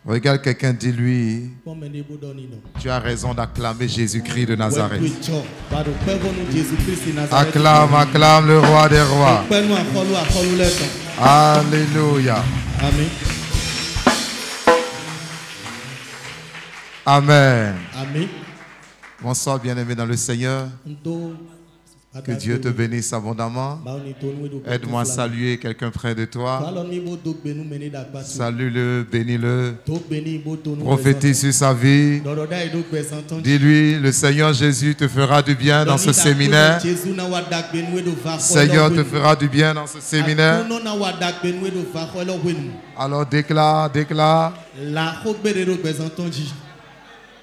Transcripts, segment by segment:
Regarde quelqu'un, dis-lui, tu as raison d'acclamer Jésus-Christ de Nazareth. Acclame, acclame le roi des rois. Alléluia. Amen. Amen. Amen. Bonsoir, bien-aimé dans le Seigneur. Que Dieu te bénisse abondamment. Aide-moi à saluer quelqu'un près de toi. Salue-le, bénis-le. Prophétise sur sa vie. Dis-lui, le Seigneur Jésus te fera du bien dans ce séminaire. Seigneur te fera du bien dans ce séminaire. Alors déclare, déclare.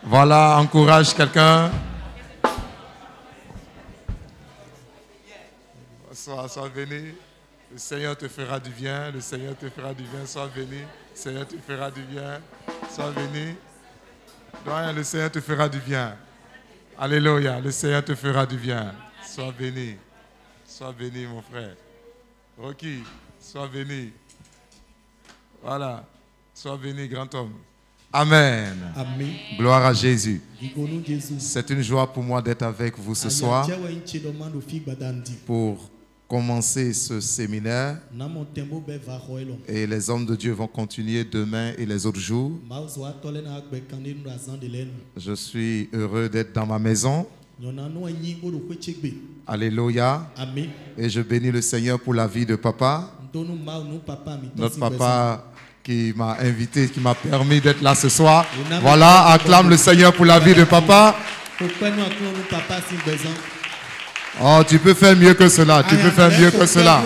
Voilà, encourage quelqu'un. Sois béni. Le Seigneur te fera du bien. Le Seigneur te fera du bien. Sois béni. Le Seigneur te fera du bien. Sois béni. Doyen, le Seigneur te fera du bien. Alléluia. Le Seigneur te fera du bien. Sois béni. Sois béni, mon frère. Rocky, sois béni. Voilà. Sois béni, grand homme. Amen. Amen. Gloire à Jésus. C'est une joie pour moi d'être avec vous ce soir pour commencer ce séminaire. Et les hommes de Dieu vont continuer demain et les autres jours. Je suis heureux d'être dans ma maison. Alléluia. Amen. Et je bénis le Seigneur pour la vie de papa. Notre papa qui m'a invité, qui m'a permis d'être là ce soir. Voilà, acclame le Seigneur pour la vie de papa. Oh, tu peux faire mieux que cela. Tu peux faire mieux que cela.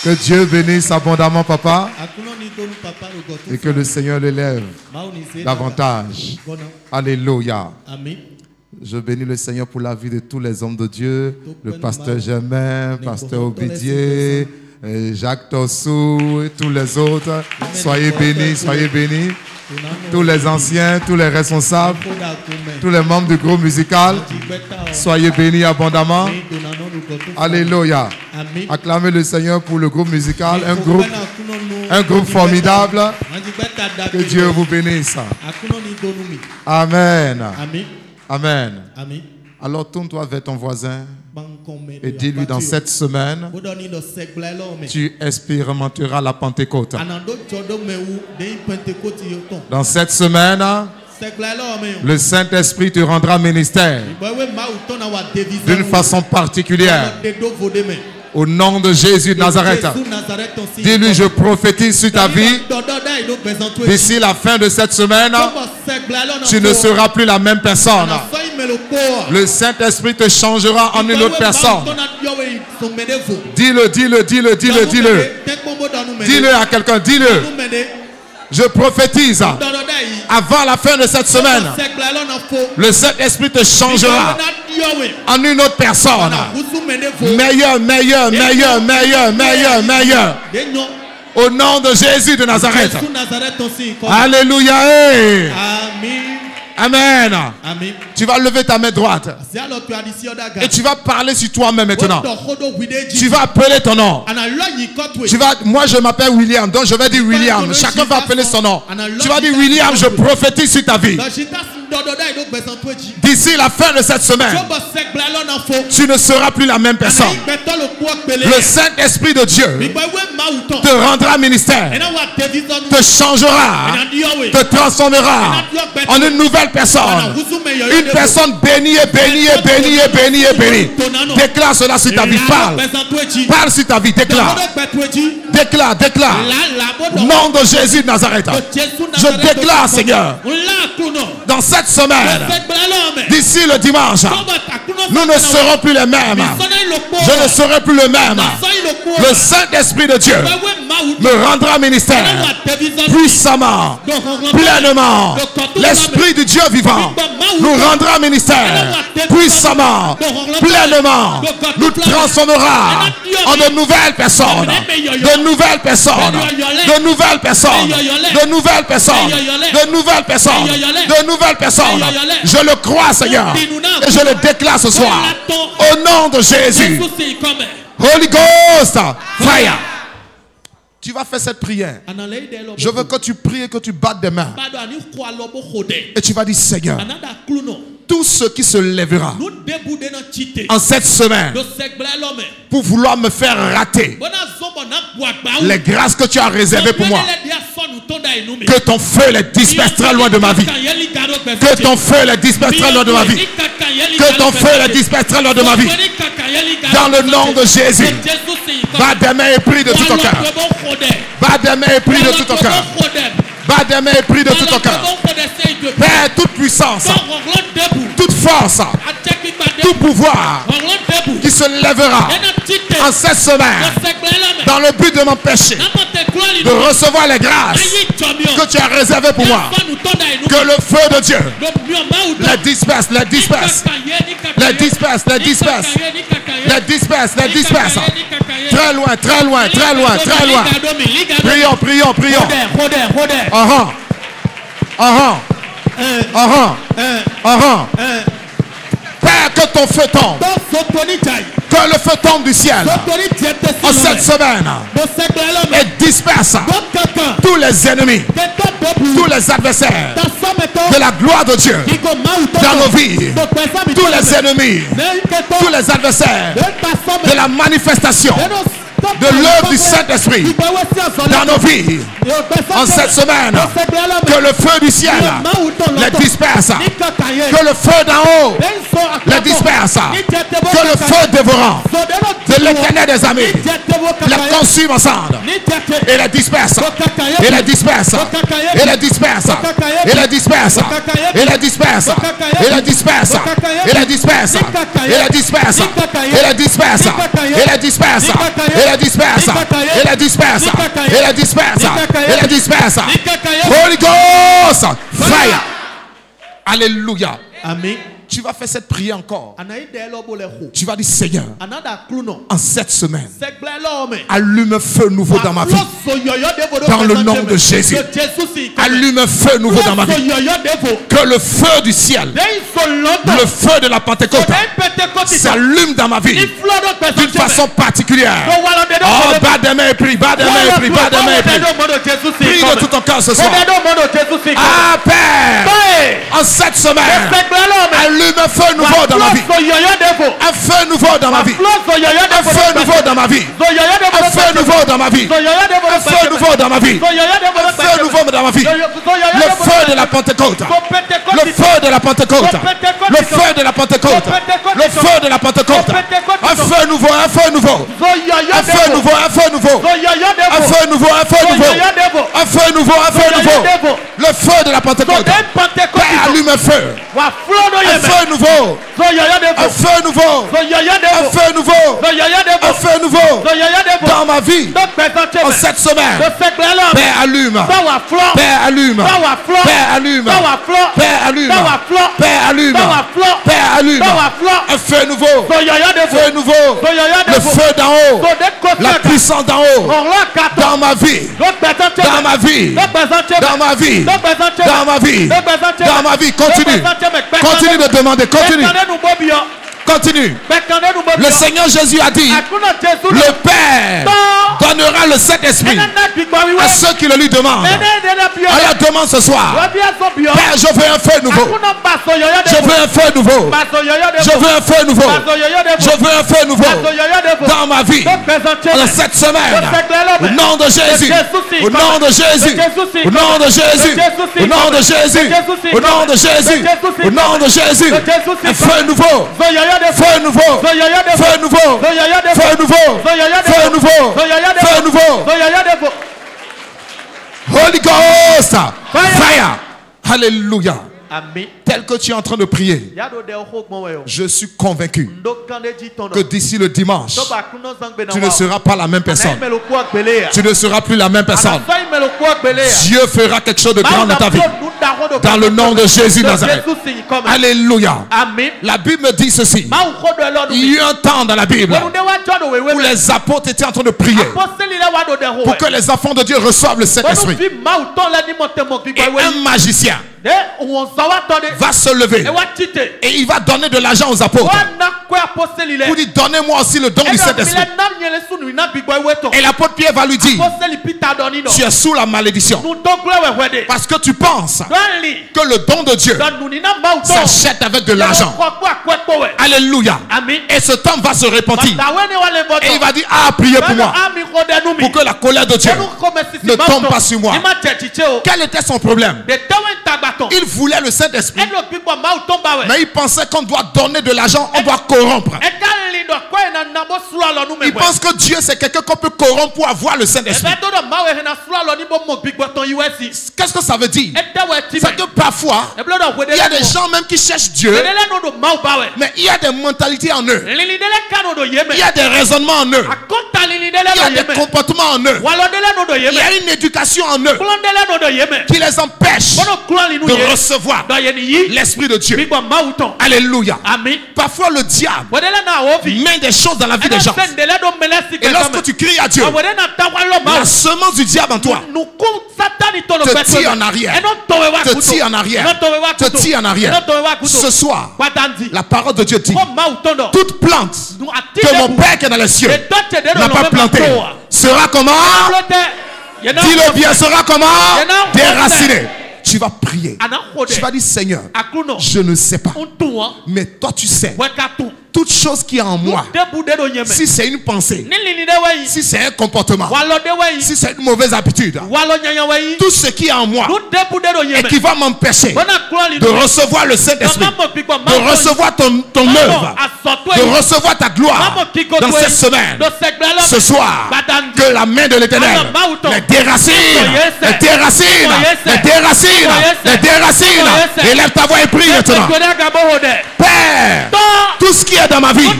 Que Dieu bénisse abondamment papa. Et que le Seigneur l'élève davantage. Alléluia. Je bénis le Seigneur pour la vie de tous les hommes de Dieu. Le pasteur Germain, pasteur Obidier, Jacques Tossou et tous les autres. Soyez bénis, soyez bénis. Tous les anciens, tous les responsables, tous les membres du groupe musical, soyez bénis abondamment. Alléluia. Acclamez le Seigneur pour le groupe musical, un groupe formidable. Que Dieu vous bénisse. Amen. Amen. Alors tourne-toi vers ton voisin et dis-lui dans cette semaine, tu expérimenteras la Pentecôte. Dans cette semaine, le Saint-Esprit te rendra ministère d'une façon particulière. Au nom de Jésus de Nazareth, dis-lui, je prophétise sur ta vie. D'ici la fin de cette semaine, tu ne seras plus la même personne. Le Saint-Esprit te changera en une autre personne. Dis-le, dis-le, dis-le, dis-le, dis-le. Dis-le à quelqu'un, dis-le. Je prophétise, avant la fin de cette semaine, le Saint-Esprit te changera en une autre personne. Meilleur, meilleur, meilleur, meilleur, meilleur, meilleur. Au nom de Jésus de Nazareth. Alléluia. Amen. Amen. Tu vas lever ta main droite. Et tu vas parler sur toi-même maintenant. Tu vas appeler ton nom. Moi je m'appelle William. Donc je vais dire William. Chacun va appeler son nom. Tu vas dire William, je prophétise sur ta vie. D'ici la fin de cette semaine, tu ne seras plus la même personne. Le Saint-Esprit de Dieu te rendra ministère, te changera, te transformera en une nouvelle personne. Une personne bénie et bénie et bénie et bénie et bénie. Déclare cela sur ta vie. Parle. Parle sur ta vie. Déclare. Déclare, déclare. Au nom de Jésus de Nazareth. Je déclare, Seigneur, dans cette semaine, d'ici le dimanche, nous ne serons plus les mêmes. Je ne serai plus le même. Le Saint-Esprit de Dieu me rendra ministère puissamment, pleinement. L'Esprit de Dieu vivant nous rendra ministère puissamment, pleinement. Nous transformera en de nouvelles personnes. De nouvelles personnes. De nouvelles personnes. De nouvelles personnes. De nouvelles personnes. De nouvelles personnes. Je le crois, Seigneur. Et je le déclare ce soir. Au nom de Jésus. Holy Ghost. Fire. Tu vas faire cette prière. Je veux que tu pries et que tu battes des mains. Et tu vas dire, Seigneur, tout ce qui se lèvera en cette semaine pour vouloir me faire rater les grâces que tu as réservées pour moi, que ton feu les disperse très loin de ma vie. Que ton feu les disperse très loin de ma vie. Que ton feu les disperse très loin de ma vie. Dans le nom de Jésus. Bats des mains et prie de tout ton cœur. Bats des mains et prie de tout ton cœur. Bats des mains et prie de tout ton cœur. Père, toute puissance, toute force, tout pouvoir qui se lèvera en cette semaine dans le but de m'empêcher de recevoir les grâces que tu as réservées pour moi. Que le feu de Dieu les disperse, les disperse, les disperse, les disperse, les disperse, les disperse. Très loin, très loin, très loin, très loin. Prions, prions, prions. Père, que ton feu tombe. Que le feu tombe du ciel en cette semaine et disperse tous les ennemis, tous les adversaires de la gloire de Dieu dans nos vies. Tous les ennemis, tous les adversaires de la manifestation de l'œuvre du Saint-Esprit dans nos vies en cette semaine. Que le feu du ciel les disperse. Que le feu d'en haut les disperse. Que le feu dévorant de l'Éternel des armées les consume ensemble et les disperse. Et les disperse. Et les disperse. Et les disperse. Et les disperse. Et les disperse. Et les disperse. Et les disperse. Et les disperse. Et les disperse. Et la disperse, et la disperse, et la disperse, et la disperse. Holy Ghost, fire. Alléluia. Amen. Tu vas faire cette prière encore. Tu vas dire, Seigneur, en cette semaine, allume un feu nouveau dans ma vie. Dans le nom de Jésus. Allume un feu nouveau dans ma vie. Que le feu du ciel, le feu de la Pentecôte, s'allume dans ma vie d'une façon particulière. Oh, bats des mains et prie, bats des mains et prie, bats des mains et prie. Prie de tout ton cœur ce soir. Ah, Père, en cette semaine, allume un feu nouveau dans ma vie. Un feu nouveau dans ma vie. Un feu nouveau dans ma vie. Un feu nouveau dans ma vie. Un feu nouveau dans ma vie. Un feu nouveau dans ma vie. Le feu de la Pentecôte. Le feu de la Pentecôte. Le feu de la Pentecôte. Le feu de la Pentecôte. Un feu nouveau, un feu nouveau. Un feu nouveau, un feu nouveau. Un feu nouveau, un feu nouveau. Un feu nouveau, un feu nouveau. Le feu de la Pentecôte. Père, allume un feu. Un feu nouveau. Un feu nouveau. Un feu nouveau. Un feu nouveau. Dans ma vie. En cette semaine. Père, allume. Père, allume. Père, allume. Père, allume. Père, allume. Père, allume. Un feu nouveau. Feu nouveau. Le feu d'en haut. La puissance d'en haut. Dans ma vie. Dans ma vie. Dans ma vie. Dans ma vie. Dans ma vie. Continue. Continue de demander. Continue. Continue. Le Seigneur Jésus a dit, le Père donnera le Saint-Esprit à ceux qui le lui demandent. On la demande ce soir. Père, je veux un feu nouveau. Je veux un feu nouveau. Je veux un feu nouveau. Je veux un feu nouveau dans ma vie. Dans cette semaine. Au nom de Jésus. Au nom de Jésus. Au nom de Jésus. Au nom de Jésus. Au nom de Jésus. Au nom de Jésus. Un feu nouveau. Feu nouveau. Feu nouveau. Feu nouveau. Feu nouveau. Feu nouveau. Holy Ghost. Fire. Alléluia. Tel que tu es en train de prier, je suis convaincu que d'ici le dimanche, tu ne seras pas la même personne. Tu ne seras plus la même personne. Dieu fera quelque chose de grand dans ta vie. Dans le nom de Jésus Nazareth. Alléluia. La Bible me dit ceci. Il y a eu un temps dans la Bible où les apôtres étaient en train de prier pour que les enfants de Dieu reçoivent le Saint-Esprit. Et un magicien va se lever et il va donner de l'argent aux apôtres pour dire donnez-moi aussi le don du Saint-Esprit. Et l'apôtre Pierre va lui dire tu es sous la malédiction parce que tu penses que le don de Dieu s'achète avec de l'argent. Alléluia. Et ce temps va se repentir et il va dire ah priez pour moi pour que la colère de Dieu ne tombe pas sur moi. Quel était son problème? Il voulait le Saint-Esprit, mais il pensait qu'on doit donner de l'argent, on doit corrompre. Il pense que Dieu c'est quelqu'un qu'on peut corrompre pour avoir le Saint-Esprit. Qu'est-ce que ça veut dire? C'est que parfois il y a des gens même qui cherchent Dieu, mais il y a des mentalités en eux, il y a des raisonnements en eux, il y a des comportements en eux, il y a une éducation en eux qui les empêche de recevoir l'Esprit de Dieu. Alléluia. Parfois le diable met des choses dans la vie des gens. Et lorsque tu cries à Dieu, la semence du diable en toi te tire en arrière, te tire en arrière, te tire en arrière. Ce soir, la parole de Dieu dit toute plante que mon Père qui est dans les cieux n'a pas plantée sera comment? Dis-le bien, sera comment? Déraciné. Tu vas prier. Tu vas dire Seigneur, je ne sais pas, mais toi tu sais. Toute chose qui est en moi, si c'est une pensée, si c'est un comportement, si c'est une mauvaise habitude, tout ce qui est en moi et qui va m'empêcher de recevoir le Saint-Esprit, de recevoir ton œuvre, de recevoir ta gloire dans cette semaine, ce soir, que la main de l'Éternel les déracine, les déracine, les déracine, les déracine. Élève ta voix et prie maintenant. Père, tout ce qui est dans ma vie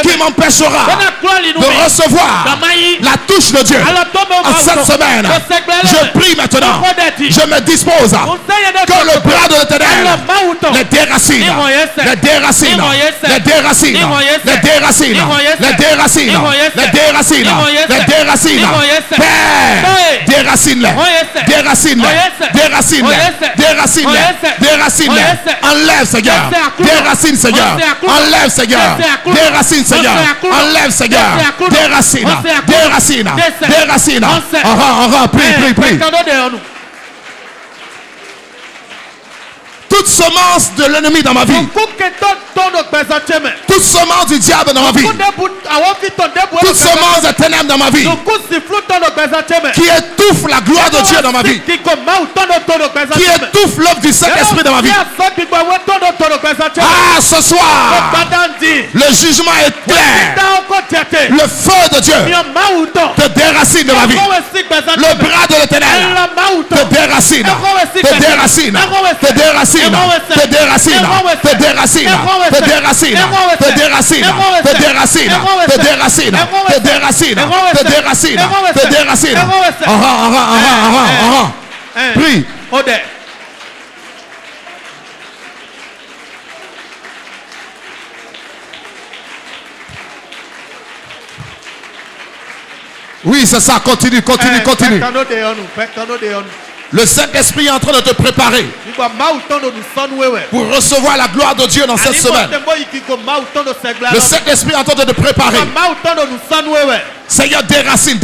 qui m'empêchera de recevoir la touche de Dieu en cette semaine, je prie maintenant, je me dispose que le bras de l'Éternel les déracine, les déracine, les déracine, les déracine, les déracine, les déracine, les déracine. Père, déracine-les, déracine-les, déracine-les, déracine-les, déracine-les. Enlève Seigneur, déracine Seigneur, enlève Seigneur, déracine Seigneur, enlève Seigneur, déracine, déracine, déracine. Prie. Toute semence de l'ennemi dans ma vie, toute semence du diable dans ma vie, toute semence de ténèbres dans ma vie, qui étouffe la gloire de Dieu dans ma vie, qui étouffe l'œuvre du Saint-Esprit dans ma vie. Ah, ce soir, le jugement est clair. Le feu de Dieu te déracine de ma vie. Le bras de l'Éternel te déracine, te déracine, te déracine, te déracine, te déracine, te déracine, te déracine, te déracine, te déracine, te déracine, te déracine, te déracine. Prie. Oui, c'est ça, continue. Le Saint-Esprit est en train de te préparer pour recevoir la gloire de Dieu dans cette semaine. Le Saint-Esprit est en train de te préparer. Seigneur, déracine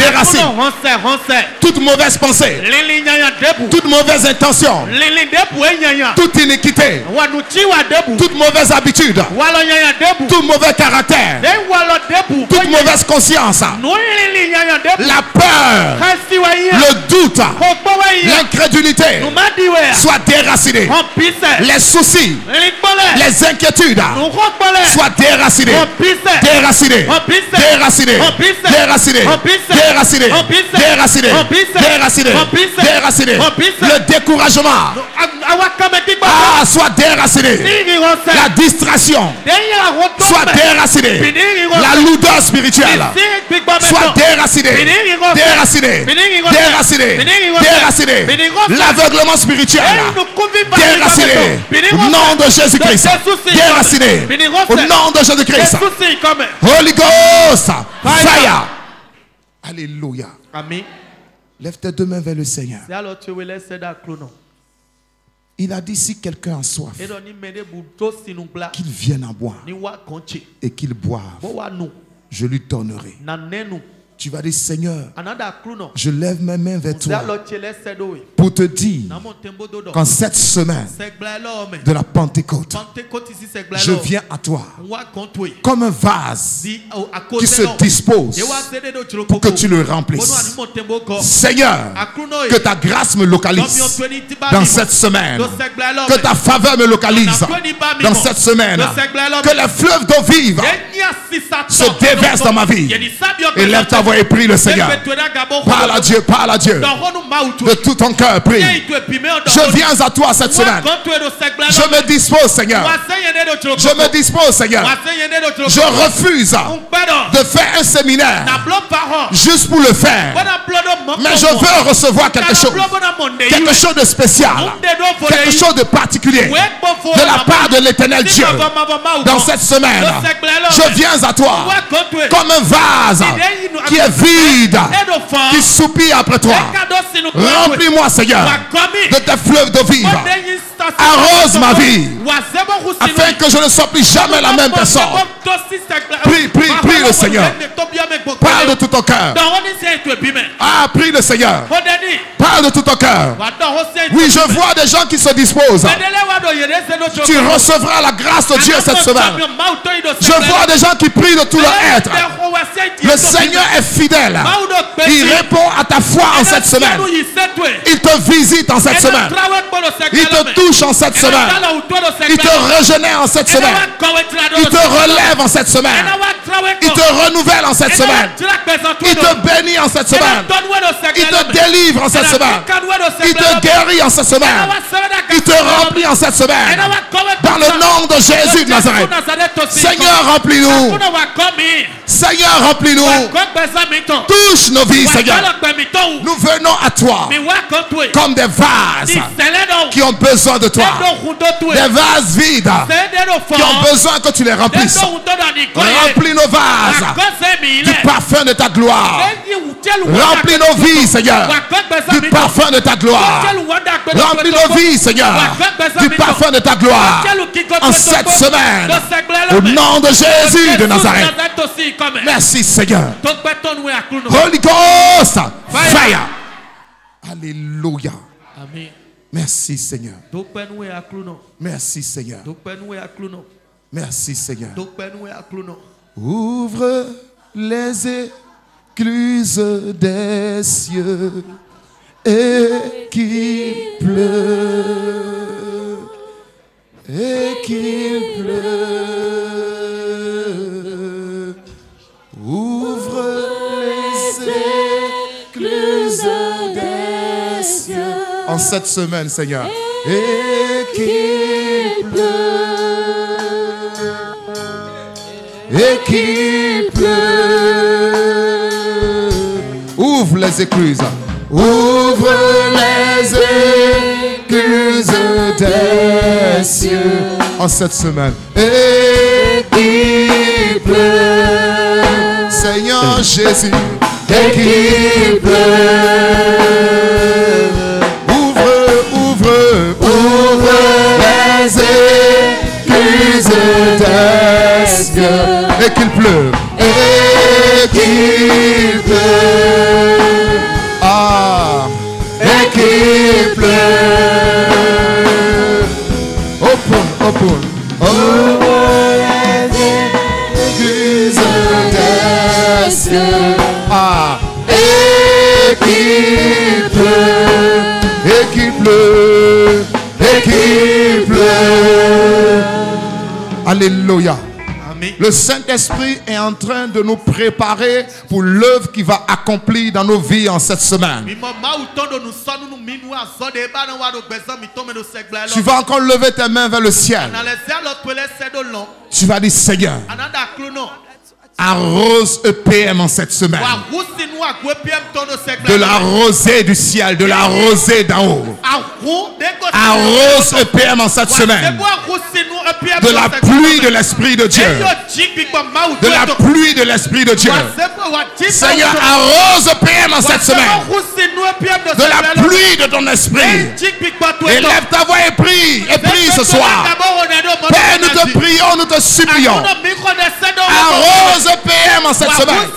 toute mauvaise pensée, toute mauvaise intention, toute iniquité, toute mauvaise habitude, tout mauvais caractère, toute mauvaise conscience, la peur, le doute, l'incrédulité soit déracinée. Les soucis, les inquiétudes soient déracinés, déracinés, déracinés, déracinés, déracinés, déracinés, déracinés, déracinés. Le découragement soit déraciné. La distraction soit déracinée. La lourdeur spirituelle soit déracinée, déracinée, déracinée, déracinée. L'aveuglement spirituel déraciné. Au nom de Jésus-Christ, déraciné. Au nom de Jésus-Christ. Holy Ghost, fire. Alléluia. Amen. Lève tes deux mains vers le Seigneur. Il a dit si quelqu'un a soif, qu'il vienne à boire et qu'il boive. Je lui donnerai. Tu vas dire, Seigneur, je lève mes mains vers toi pour te dire qu'en cette semaine de la Pentecôte, je viens à toi comme un vase qui se dispose pour que tu le remplisses. Seigneur, que ta grâce me localise dans cette semaine, que ta faveur me localise dans cette semaine, que les fleuves d'eau vive se déversent dans ma vie. Et lève ta voix et prie le Seigneur. Parle à Dieu, parle à Dieu. De tout ton cœur, prie. Je viens à toi cette semaine. Je me dispose, Seigneur. Je me dispose, Seigneur. Je refuse de faire un séminaire juste pour le faire. Mais je veux recevoir quelque chose. Quelque chose de spécial. Quelque chose de particulier. De la part de l'Éternel Dieu. Dans cette semaine, je viens à toi comme un vase qui est vide, qui soupire après toi. Remplis-moi, Seigneur, de tes fleuves de vie. Arrose ma vie, afin que je ne sois plus jamais la même personne. Prie, prie, prie le Seigneur. Parle de tout ton cœur. Ah, prie le Seigneur. Parle de tout ton cœur. Oui, je vois des gens qui se disposent. Tu recevras la grâce de Dieu cette semaine. Je vois des gens qui prient de tout leur être. Le Seigneur est fidèle. Il répond à ta foi en cette semaine. Il te visite en cette semaine. Il te touche en cette semaine. Il te régénère en cette semaine. Il te relève en cette semaine. Il te renouvelle en cette semaine. Il te bénit en cette semaine. Il te délivre en cette semaine. Il te guérit en cette semaine. Il te remplit en cette semaine. Dans le nom de Jésus de Nazareth. Seigneur, remplis-nous. Seigneur, remplis-nous. Touche nos vies, Seigneur. Nous venons à toi comme des vases qui ont besoin de toi. Des vases vides qui ont besoin que tu les remplisses. Remplis nos vases du parfum de ta gloire. Remplis nos vies, Seigneur, du parfum de ta gloire. Remplis nos vies, Seigneur, du parfum de ta gloire. En cette semaine, au nom de Jésus de Nazareth. Merci, Seigneur. Holy Ghost, fire. Alléluia. Amen. Merci, Seigneur. Merci, Seigneur. Merci, Seigneur. Ouvre les écluses des cieux et qu'il pleut. Et qu'il pleut. Ouvre les écluses des cieux. En cette semaine, Seigneur. Et qu'il pleut. Et qu'il pleut. Ouvre les écluses. Ouvre les écluses des cieux. En cette semaine. Et qu'il pleut. Seigneur Jésus. Et qu'il pleut. Ouvre les écluses des cieux. Et qu'il pleuve. Et qu'il pleuve. Ah. Et qu'il pleuve. Open, open. Ouvre les écluses des cieux. Ah. Et qu'il pleuve. Et qu'il pleut, et qu'il pleut. Alléluia. Amen. Le Saint-Esprit est en train de nous préparer pour l'œuvre qui va accomplir dans nos vies en cette semaine. Tu vas encore lever tes mains vers le ciel. Tu vas dire, Seigneur, arrose EPM en cette semaine. De la rosée du ciel, de la rosée d'en haut. Arrose EPM en cette semaine. De la pluie de l'Esprit de Dieu. De la pluie de l'Esprit de Dieu. Seigneur, arrose EPM en cette semaine. De la pluie de ton esprit. Élève ta voix et prie ce soir. Père, nous te prions, nous te supplions. Arrose PM en cette semaine.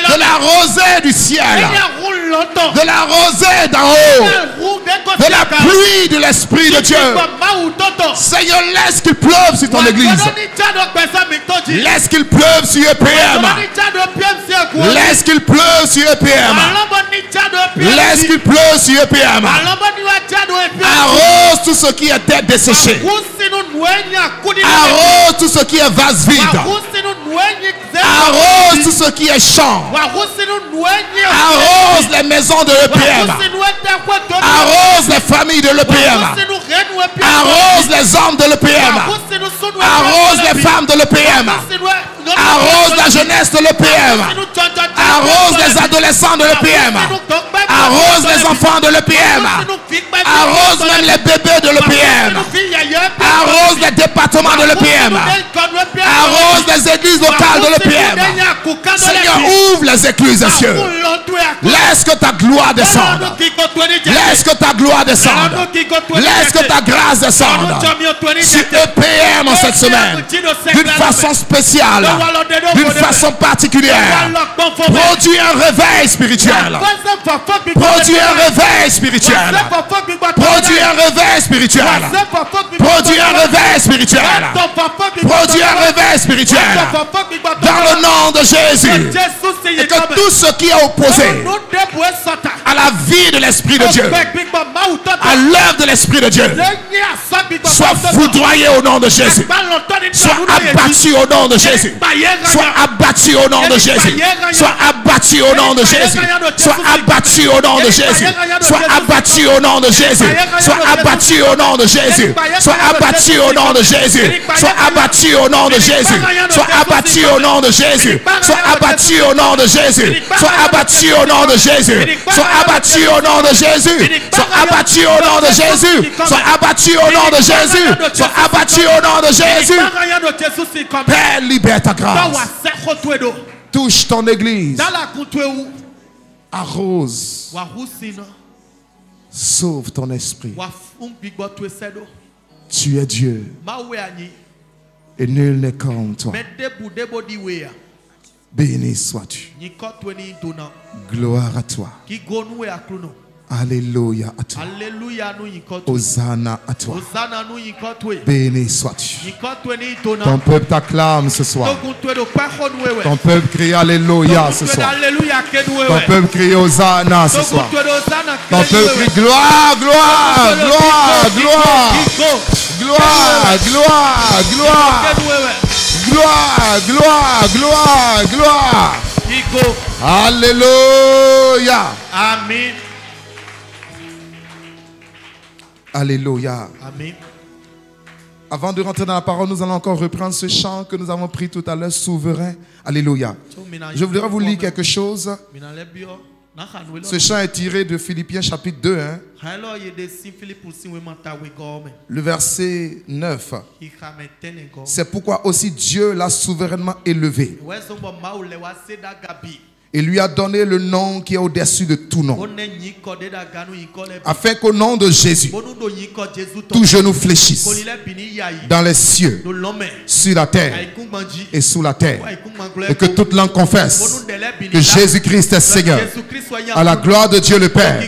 De la rosée du ciel. De la rosée d'en haut. De la pluie de l'Esprit de Dieu. Seigneur, laisse qu'il pleuve sur ton église. Laisse qu'il pleuve sur EPM. Laisse qu'il pleuve sur EPM. Laisse qu'il pleuve sur EPM. Arrose tout ce qui est tête desséchée. Arrose tout ce qui est vase vide. Arrose tout ce qui est champ. Arrose les maisons de l'EPM. Arrose les familles de l'EPM. Arrose les hommes de l'EPM. Arrose les femmes de l'EPM. Arrose la jeunesse de l'EPM. Arrose les adolescents de l'EPM. Arrose les enfants de l'EPM. Arrose même les bébés de l'EPM. Arrose les départements de l'EPM. Arrose les églises locales de l'EPM. Seigneur, ouvre les écluses des cieux. Laisse que ta gloire descende. Laisse que ta gloire descende. Laisse que ta grâce descende sur EPM en cette semaine. D'une façon spéciale. D'une façon particulière. Produis un réveil spirituel. Produis un réveil spirituel. Produis un réveil spirituel. Produis un réveil spirituel. Produis un réveil spirituel. Dans le nom de Jésus. Et que tout ce qui est opposé à la vie de l'Esprit de Dieu, à l'œuvre de l'Esprit de Dieu, soit foudroyé au nom de Jésus. Soit abattu au nom de Jésus. Soit abattu au nom de Jésus. Soit abattu au nom de Jésus. Soit abattu au nom de Jésus. Soit abattu au nom de Jésus. Soit abattu au nom de Jésus. Soit abattu au nom de Jésus. Soit abattu au nom de Jésus. Soit abattu au nom de Jésus. Soit abattu au nom de Jésus. Soit abattu au nom de Jésus. Soit abattu au nom de Jésus. Soit abattu au nom de Jésus. Soit abattu au nom de Jésus. Soit abattu au nom de Jésus. Père, libère ta grâce. Touche ton église. Arrose. Sauve ton esprit. Tu es Dieu. Et nul n'est comme toi. Béni sois-tu. Gloire à toi. Alléluia à toi. Hosanna à toi. Béni sois-tu. Ton peuple t'acclame ce soir. Ton peuple crie Alléluia ce soir. Ton peuple crie Hosanna ce soir. Ton peuple crie gloire, gloire, gloire, gloire. Gloire, gloire, gloire. Gloire, gloire, gloire, gloire. Alléluia. Amen. Alléluia. Amen. Avant de rentrer dans la parole, nous allons encore reprendre ce chant que nous avons pris tout à l'heure, souverain. Alléluia. Je voudrais vous lire quelque chose. Ce chant est tiré de Philippiens chapitre 2, le verset 9. C'est pourquoi aussi Dieu l'a souverainement élevé et lui a donné le nom qui est au-dessus de tout nom, afin qu'au nom de Jésus, tout genou fléchisse dans les cieux, sur la terre et sous la terre, et que toute langue confesse que Jésus-Christ est Seigneur, à la gloire de Dieu le Père.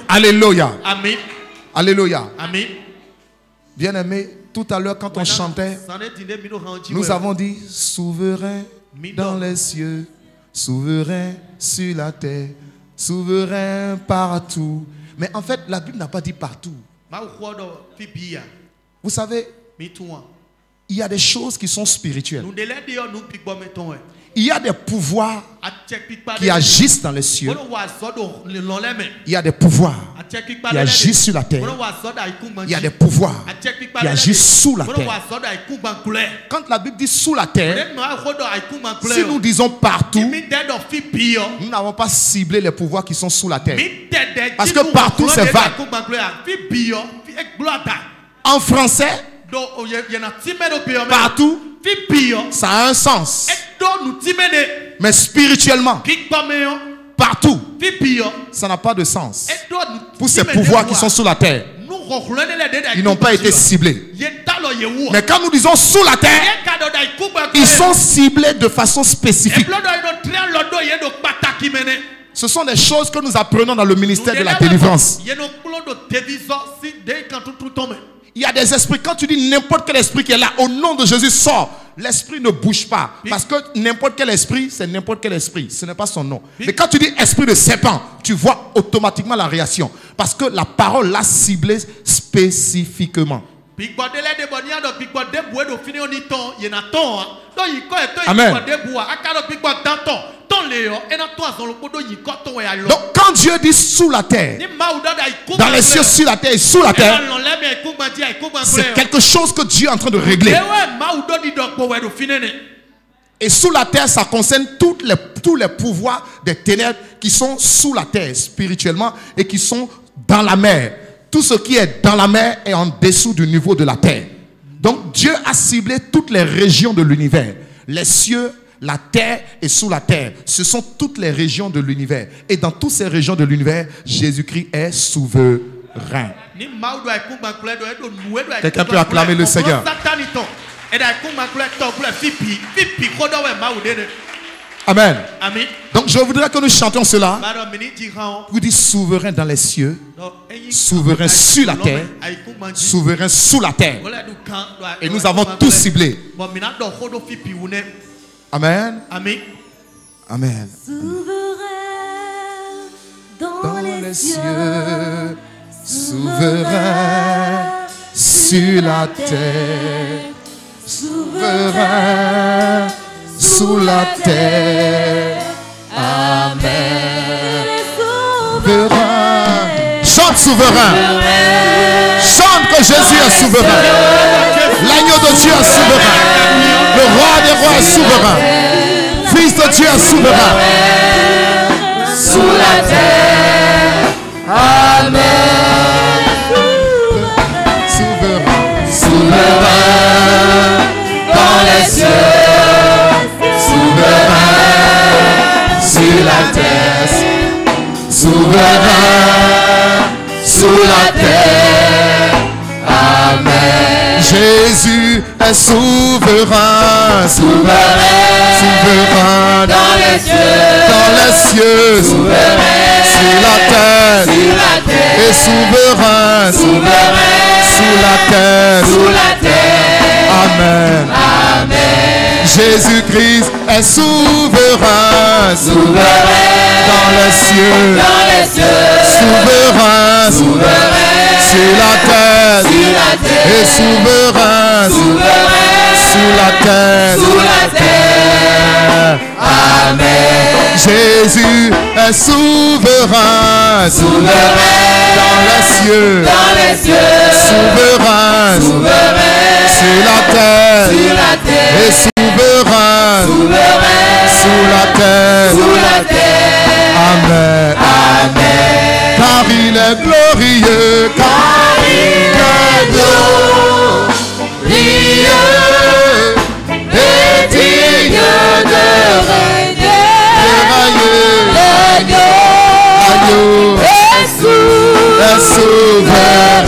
Alléluia. Alléluia. Bien-aimé, tout à l'heure quand on chantait, nous avons dit souverain dans les cieux, souverain sur la terre, souverain partout. Mais en fait, la Bible n'a pas dit partout. Vous savez, il y a des choses qui sont spirituelles. Il y a des pouvoirs qui agissent dans les cieux. Il y a des pouvoirs qui agissent sur la terre. Il y a des pouvoirs qui agissent sous la terre. Quand la Bible dit sous la terre, si nous disons partout, nous n'avons pas ciblé les pouvoirs qui sont sous la terre. Parce que partout c'est vague. En français, partout, ça a un sens. Mais spirituellement, partout, ça n'a pas de sens. Pour ces pouvoirs qui sont sous la terre, ils n'ont pas été ciblés. Mais quand nous disons sous la terre, ils sont ciblés de façon spécifique. Ce sont des choses que nous apprenons dans le ministère de la délivrance. Il y a des esprits, quand tu dis n'importe quel esprit qui est là, au nom de Jésus sort, l'esprit ne bouge pas. Parce que n'importe quel esprit, c'est n'importe quel esprit. Ce n'est pas son nom. Mais quand tu dis esprit de serpent, tu vois automatiquement la réaction. Parce que la parole l'a ciblé spécifiquement. Amen. Donc quand Dieu dit sous la terre, dans les cieux, sur la terre et sous la terre, c'est quelque chose que Dieu est en train de régler. Et sous la terre, ça concerne tous les pouvoirs des ténèbres qui sont sous la terre spirituellement et qui sont dans la mer. Tout ce qui est dans la mer est en dessous du niveau de la terre. Donc Dieu a ciblé toutes les régions de l'univers. Les cieux, la terre et sous la terre. Ce sont toutes les régions de l'univers. Et dans toutes ces régions de l'univers, Jésus-Christ est souverain. Quelqu'un peut acclamer le Seigneur. Amen. Donc je voudrais que nous chantions cela. Vous dites souverain dans les cieux, souverain sur la terre, souverain sous la terre. Et nous avons tous ciblé. Amen. Amen. Souverain dans les cieux, souverain sur la terre, souverain sous la terre. Amen. Souverain. Chante souverain. Chante que Jésus est souverain. L'agneau de Dieu est souverain. Le roi des rois est souverain. Fils de Dieu est souverain. Sous la terre. Amen. Souverain. Souverain dans les cieux. Souverain sur la terre, souverain sous la terre. Amen. Jésus est souverain, souverain, souverain dans les cieux, souverain sur la terre, et souverain, sous la terre. Amen. Amen. Jésus-Christ est souverain, dans les cieux, souverain, sur la terre, et souverain, sous la terre. Amen. Jésus est souverain, dans les cieux, souverain, sur la terre, et souverain, sous la terre. Amen. Amen. Car il est glorieux, car il est glorieux et digne de régner. L'agneau est souverain.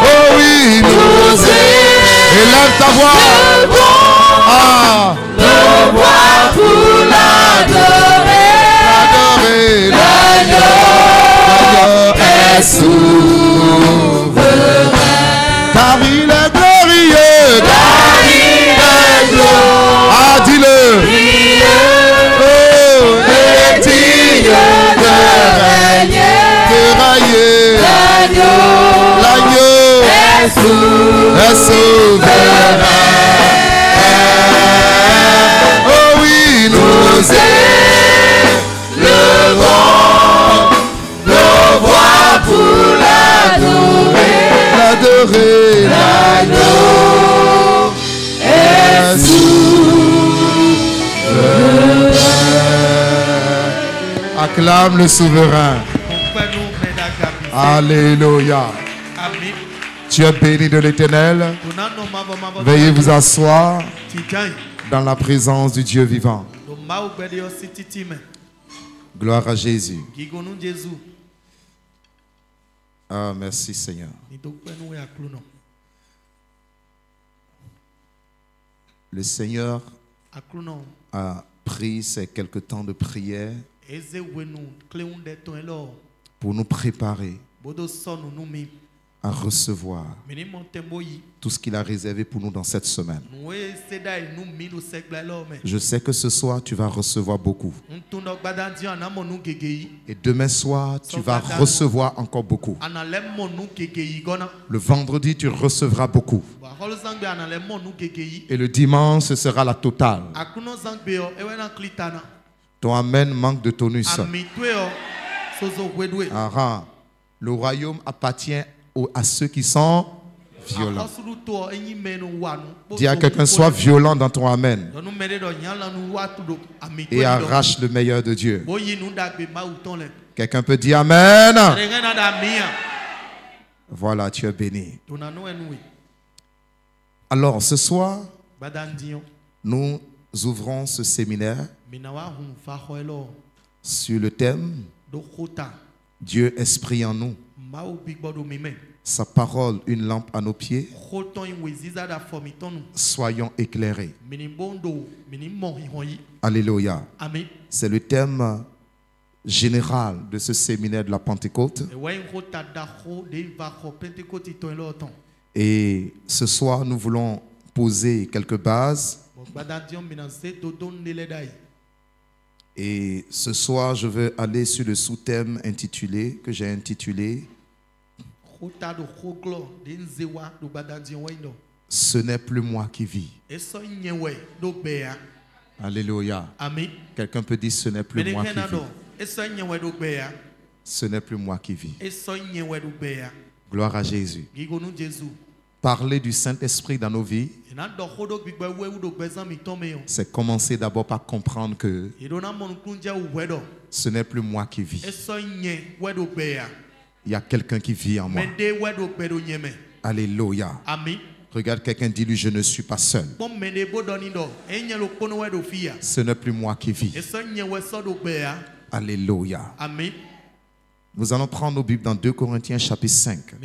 Oh oui, nous élève ta voix. Le voir pour l'adorer. L'agneau est souverain. Car il est glorieux. Car il est glorieux. Dis-le. Oh, et digne de régner. L'agneau est souverain. Oh oui, nous élevons nos voix pour l'adorer. L'agneau est souverain. Acclame le souverain. Alléluia. Tu es béni de l'Éternel. Veuillez vous asseoir dans la présence du Dieu vivant. Gloire à Jésus. Ah, merci Seigneur. Le Seigneur a pris ces quelques temps de prière pour nous préparer à recevoir tout ce qu'il a réservé pour nous dans cette semaine. Je sais que ce soir, tu vas recevoir beaucoup. Et demain soir, tu vas recevoir encore beaucoup. Le vendredi, tu recevras beaucoup. Et le dimanche, ce sera la totale. Ton amen manque de tonus. Le royaume appartient à ceux qui sont violents. Dis à quelqu'un, sois violent dans ton amen et arrache le meilleur de Dieu. Quelqu'un peut dire amen. Voilà, tu es béni. Alors ce soir, nous ouvrons ce séminaire sur le thème Dieu esprit en nous. Sa parole, une lampe à nos pieds. Soyons éclairés. Alléluia. C'est le thème général de ce séminaire de la Pentecôte. Et ce soir, nous voulons poser quelques bases. Et ce soir, je veux aller sur le sous-thème intitulé, que j'ai intitulé « Ce n'est plus moi qui vis ». Alléluia. Quelqu'un peut dire « Ce n'est plus moi qui vis ». Ce n'est plus moi qui vis. Gloire à Jésus. Parler du Saint-Esprit dans nos vies, c'est commencer d'abord par comprendre que ce n'est plus moi qui vis. Il y a quelqu'un qui vit en moi. Alléluia. Regarde quelqu'un, dis-lui, je ne suis pas seul. Ce n'est plus moi qui vis. Alléluia. Nous allons prendre nos Bibles dans 2 Corinthiens chapitre 5.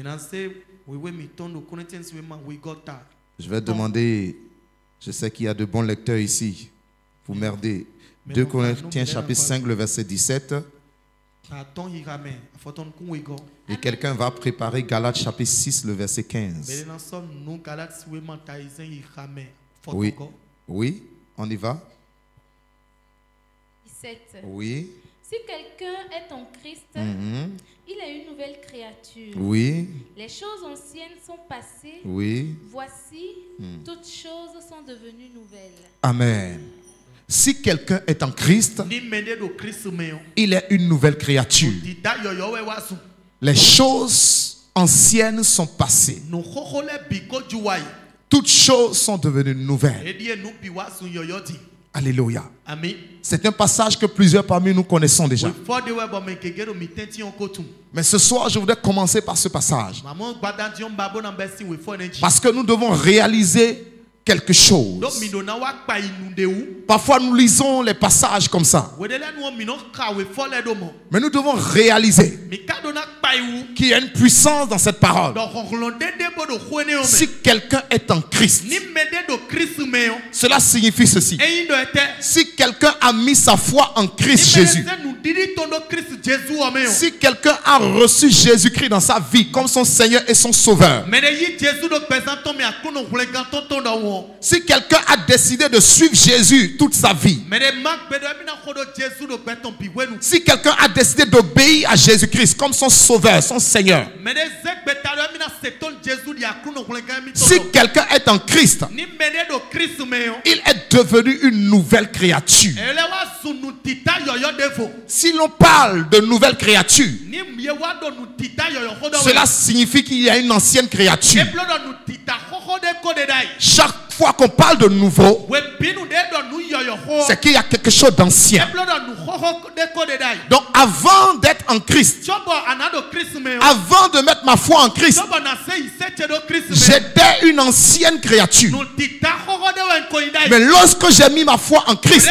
Je vais demander, je sais qu'il y a de bons lecteurs ici. Vous merdez. 2 Corinthiens chapitre 5, le verset 17. Et quelqu'un va préparer Galates chapitre 6, le verset 15. Oui, oui, on y va. 17. Oui. Si quelqu'un est en Christ, il est une nouvelle créature. Oui. Les choses anciennes sont passées. Oui. Voici, toutes choses sont devenues nouvelles. Amen. Si quelqu'un est en Christ, il est une nouvelle créature. Les choses anciennes sont passées. Toutes choses sont devenues nouvelles. Alléluia. C'est un passage que plusieurs parmi nous connaissons déjà. Mais ce soir, je voudrais commencer par ce passage. Parce que nous devons réaliser quelque chose. Parfois nous lisons les passages comme ça, mais nous devons réaliser qu'il y a une puissance dans cette parole. Si quelqu'un est en Christ, cela signifie ceci: si quelqu'un a mis sa foi en Christ Jésus, si quelqu'un a reçu Jésus-Christ dans sa vie comme son Seigneur et son Sauveur, si quelqu'un a décidé de suivre Jésus toute sa vie, si quelqu'un a décidé d'obéir à Jésus-Christ comme son Sauveur, son Seigneur, si quelqu'un est en Christ, il est devenu une nouvelle créature. Si l'on parle de nouvelle créature, cela signifie qu'il y a une ancienne créature. Chaque fois qu'on parle de nouveau, c'est qu'il y a quelque chose d'ancien. Donc avant d'être en Christ, avant de mettre ma foi en Christ, j'étais une ancienne créature. Mais lorsque j'ai mis ma foi en Christ,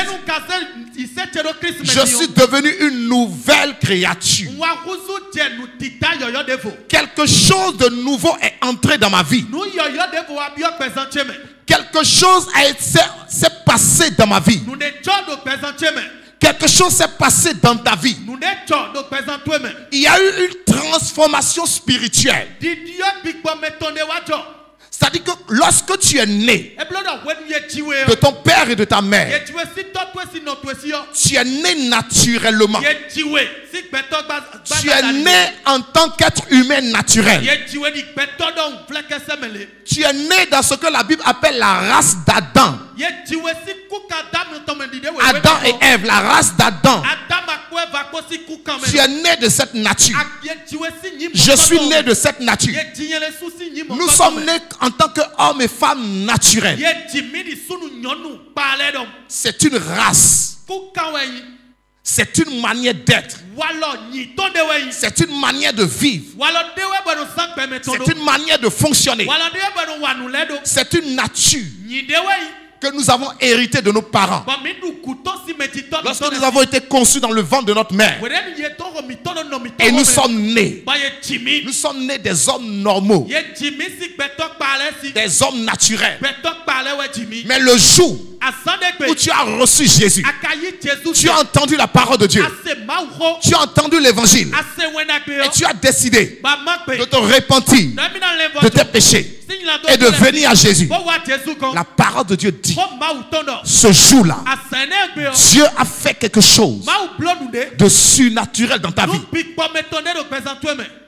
je suis devenu une nouvelle créature. Quelque chose de nouveau est entré dans ma vie. Quelque chose s'est passé dans ma vie. Quelque chose s'est passé dans ta vie. Il y a eu une transformation spirituelle. C'est-à-dire que lorsque tu es né de ton père et de ta mère, tu es né naturellement. Tu es né en tant qu'être humain naturel. Tu es né dans ce que la Bible appelle la race d'Adam. Adam et Ève, la race d'Adam. Tu es né de cette nature. Je suis né de cette nature. Nous sommes nés en tant qu'hommes et femmes naturels. C'est une race. C'est une manière d'être. C'est une manière de vivre. C'est une manière de fonctionner. C'est une nature que nous avons hérité de nos parents. Lorsque nous avons été conçus dans le ventre de notre mère et nous sommes nés des hommes normaux, des hommes naturels. Mais le jour où tu as reçu Jésus, tu as entendu la parole de Dieu, tu as entendu l'évangile et tu as décidé de te repentir de tes péchés et de venir à Jésus. La parole de Dieu dit, ce jour-là, Dieu a fait quelque chose de surnaturel dans ta vie.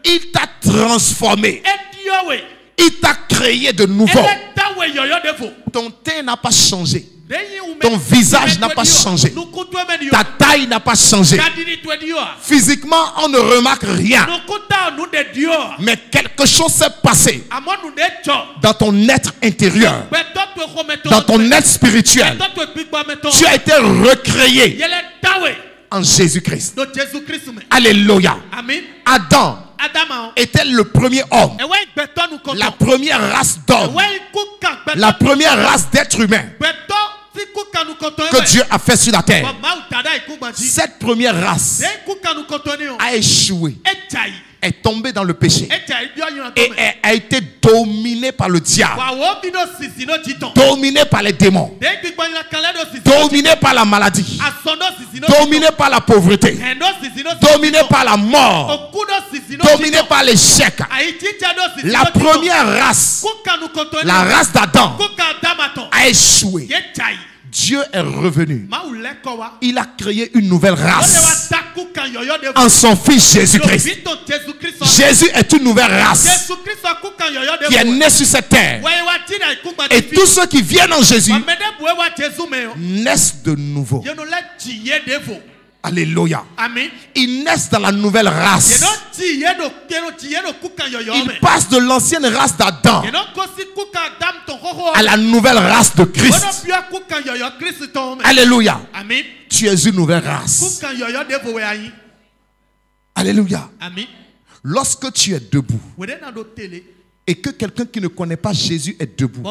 Il t'a transformé. Il t'a créé de nouveau. Ton teint n'a pas changé. Ton visage n'a pas changé. Ta taille n'a pas changé. Physiquement, on ne remarque rien. Mais quelque chose s'est passé dans ton être intérieur, dans ton être spirituel. Tu as été recréé en Jésus-Christ. Alléluia. Adam était le premier homme, la première race d'homme, la première race d'êtres humains que Dieu a fait sur la terre. Cette première race a échoué, est tombée dans le péché et a été dominée par le diable, dominée par les démons, dominée par la maladie, dominée par la pauvreté, dominée par la mort, dominée par l'échec. La première race, la race d'Adam, a échoué. Dieu est revenu. Il a créé une nouvelle race en son fils Jésus-Christ. Jésus est une nouvelle race qui est née sur cette terre. Et tous ceux qui viennent en Jésus naissent de nouveau. Alléluia. Ils naissent dans la nouvelle race. Ils passent de l'ancienne race d'Adam à la nouvelle race de Christ. Alléluia. Tu es une nouvelle race. Alléluia. Lorsque tu es debout et que quelqu'un qui ne connaît pas Jésus est debout,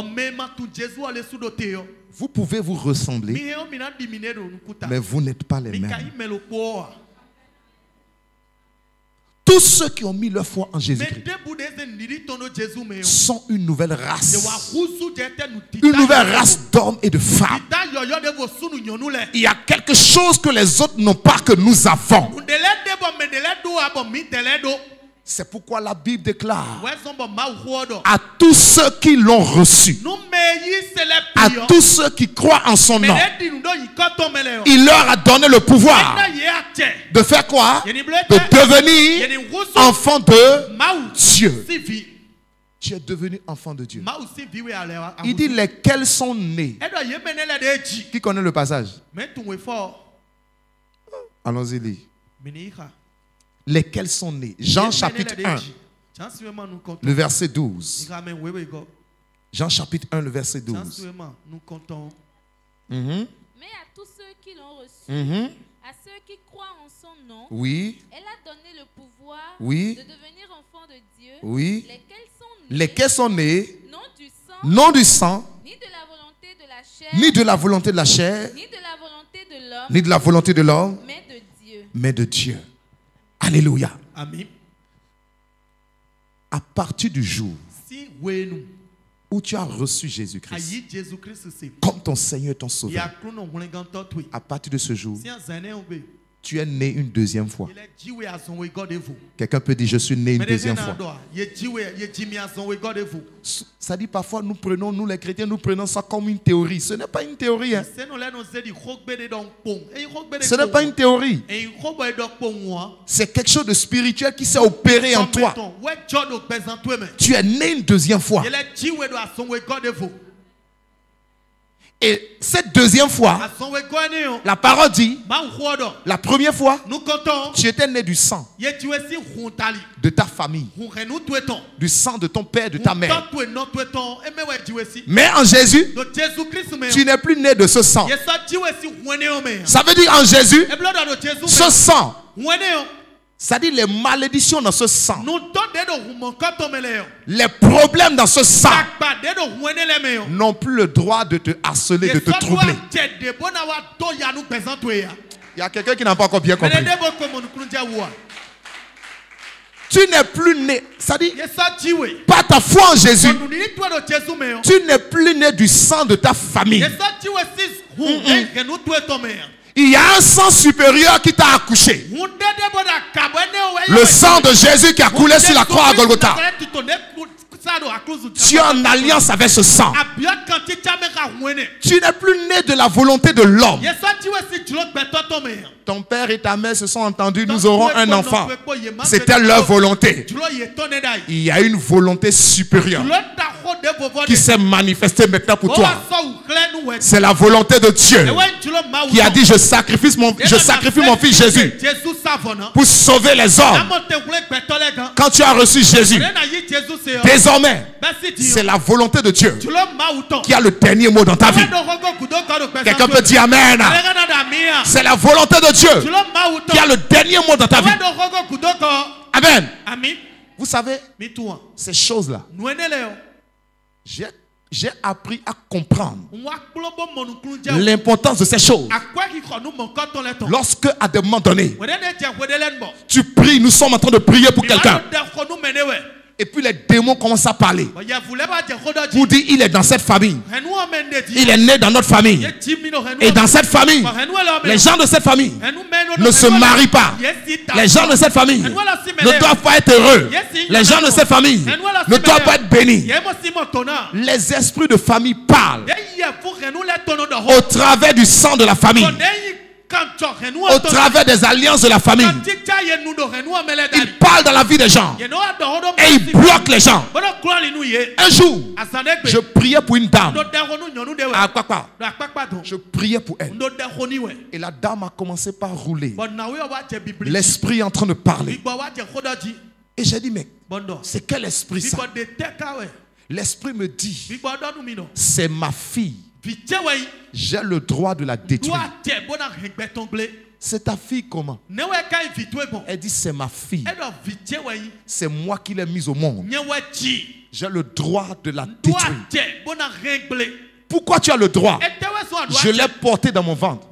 vous pouvez vous ressembler, mais vous n'êtes pas les mêmes. Tous ceux qui ont mis leur foi en Jésus-Christ sont une nouvelle race. Une nouvelle race d'hommes et de femmes. Il y a quelque chose que les autres n'ont pas que nous avons. C'est pourquoi la Bible déclare à tous ceux qui l'ont reçu, à tous ceux qui croient en son nom, il leur a donné le pouvoir de faire quoi? De devenir enfant de Dieu. Tu es devenu enfant de Dieu. Il dit lesquels sont nés. Qui connaît le passage? Allons-y, lis. Lesquels sont nés. Jean chapitre 1, le verset 12. Jean chapitre 1, le verset 12. Mais à tous ceux qui l'ont reçu, à ceux qui son nom, oui, elle a donné le pouvoir oui, de devenir enfants de Dieu, oui, lesquels sont nés non du sang, ni de la volonté de la chair, ni de la volonté de la chair, ni de la volonté de l'homme, ni de la volonté de l'homme, mais de Dieu. Mais de Dieu. Alléluia. Amen. À partir du jour où tu as reçu Jésus-Christ comme ton Seigneur et ton Sauveur, à partir de ce jour, tu es né une deuxième fois. Quelqu'un peut dire, je suis né une deuxième fois. Ça dit parfois, nous les chrétiens, nous prenons ça comme une théorie. Ce n'est pas une théorie. Hein. Ce n'est pas une théorie. C'est quelque chose de spirituel qui s'est opéré en toi. Tu es né une deuxième fois. Et cette deuxième fois, la parole dit, la première fois, tu étais né du sang de ta famille, du sang de ton père, de ta mère. Mais en Jésus, tu n'es plus né de ce sang. Ça veut dire en Jésus, ce sang, ça dit les malédictions dans ce sang, les problèmes dans ce sang n'ont plus le droit de te harceler, de te troubler. Il y a quelqu'un qui n'a pas encore bien compris. Tu n'es plus né, ça dit, par ta foi en Jésus, tu n'es plus né du sang de ta famille. Il y a un sang supérieur qui t'a accouché. Le sang de Jésus qui a coulé sur la croix à Golgotha. Tu es en alliance avec ce sang. Tu n'es plus né de la volonté de l'homme. Ton père et ta mère se sont entendus, nous aurons un enfant. C'était leur volonté. Il y a une volonté supérieure qui s'est manifestée maintenant pour toi. C'est la volonté de Dieu qui a dit, je sacrifie mon fils Jésus pour sauver les hommes. Quand tu as reçu Jésus, désormais, c'est la volonté de Dieu qui a le dernier mot dans ta vie. Quelqu'un peut dire Amen. C'est la volonté de Dieu qui a le dernier mot dans ta vie. Amen. Vous savez, ces choses-là, j'ai appris à comprendre l'importance de ces choses. Lorsque, à des moments donnés, tu pries, nous sommes en train de prier pour quelqu'un. Et puis les démons commencent à parler. Pour dire, il est dans cette famille. Il est né dans notre famille. Et dans cette famille, les gens de cette famille ne se marient pas. Les gens de cette famille ne doivent pas être heureux. Les gens de cette famille ne doivent pas être bénis. Les esprits de famille parlent au travers du sang de la famille, au travers des alliances de la famille. Il parle dans la vie des gens et il bloque les gens. Un jour, je priais pour une dame à Akpakpa. Je priais pour elle et la dame a commencé par rouler. L'esprit est en train de parler et j'ai dit, mais c'est quel esprit ça? L'esprit me dit, c'est ma fille. J'ai le droit de la détruire. C'est ta fille comment? Elle dit, c'est ma fille. C'est moi qui l'ai mise au monde. J'ai le droit de la détruire. Pourquoi tu as le droit? Je l'ai porté dans mon ventre.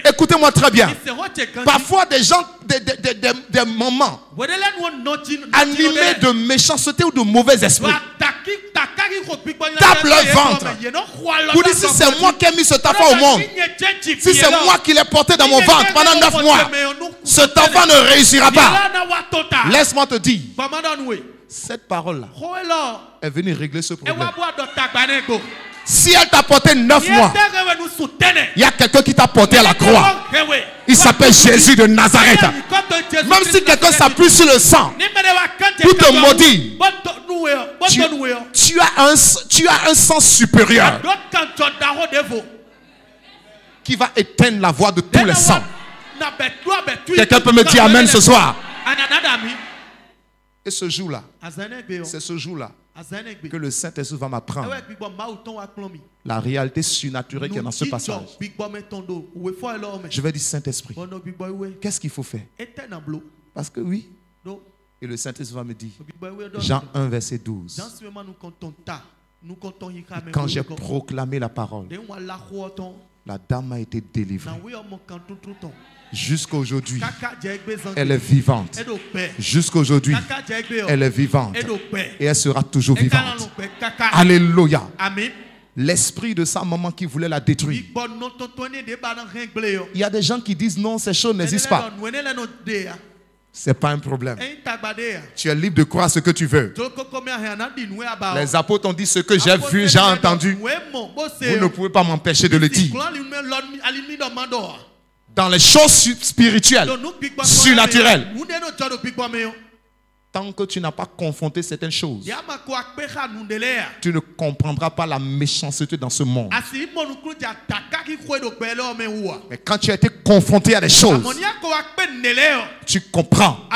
Écoutez-moi très bien. Parfois des gens, des mamans animés de méchanceté ou de mauvais esprits tapent leur ventre. Vous dites, si c'est moi qui ai mis cet enfant au monde, si c'est moi qui l'ai porté dans mon ventre pendant 9 mois, cet enfant ne réussira pas. Laisse-moi te dire, cette parole-là est venue régler ce problème. Si elle t'a porté 9 mois, il y a quelqu'un qui t'a porté à la croix. Il s'appelle Jésus de Nazareth. Même si quelqu'un s'appuie sur le sang pour te maudire, tu as un sang supérieur qui va éteindre la voix de tous les sangs. Quelqu'un peut me dire Amen ce soir? Et ce jour-là, c'est ce jour-là que le Saint-Esprit va m'apprendre la réalité surnaturelle qui est dans ce passage. Je vais dire, Saint-Esprit, qu'est-ce qu'il faut faire? Parce que oui, et le Saint-Esprit va me dire, Jean 1, verset 12. Quand j'ai proclamé la parole, la dame a été délivrée. Jusqu'à aujourd'hui, elle est vivante. Jusqu'à aujourd'hui, elle est vivante. Et elle sera toujours vivante. Alléluia. L'esprit de sa maman qui voulait la détruire. Il y a des gens qui disent non, ces choses n'existent pas. C'est pas un problème. Tu es libre de croire ce que tu veux. Les apôtres ont dit ce que j'ai vu, j'ai entendu. Vous ne pouvez pas m'empêcher de le dire. Dans les choses spirituelles, surnaturelles, tant que tu n'as pas confronté certaines choses, tu ne comprendras pas la méchanceté dans ce monde. Mais quand tu as été confronté à des choses, tu comprends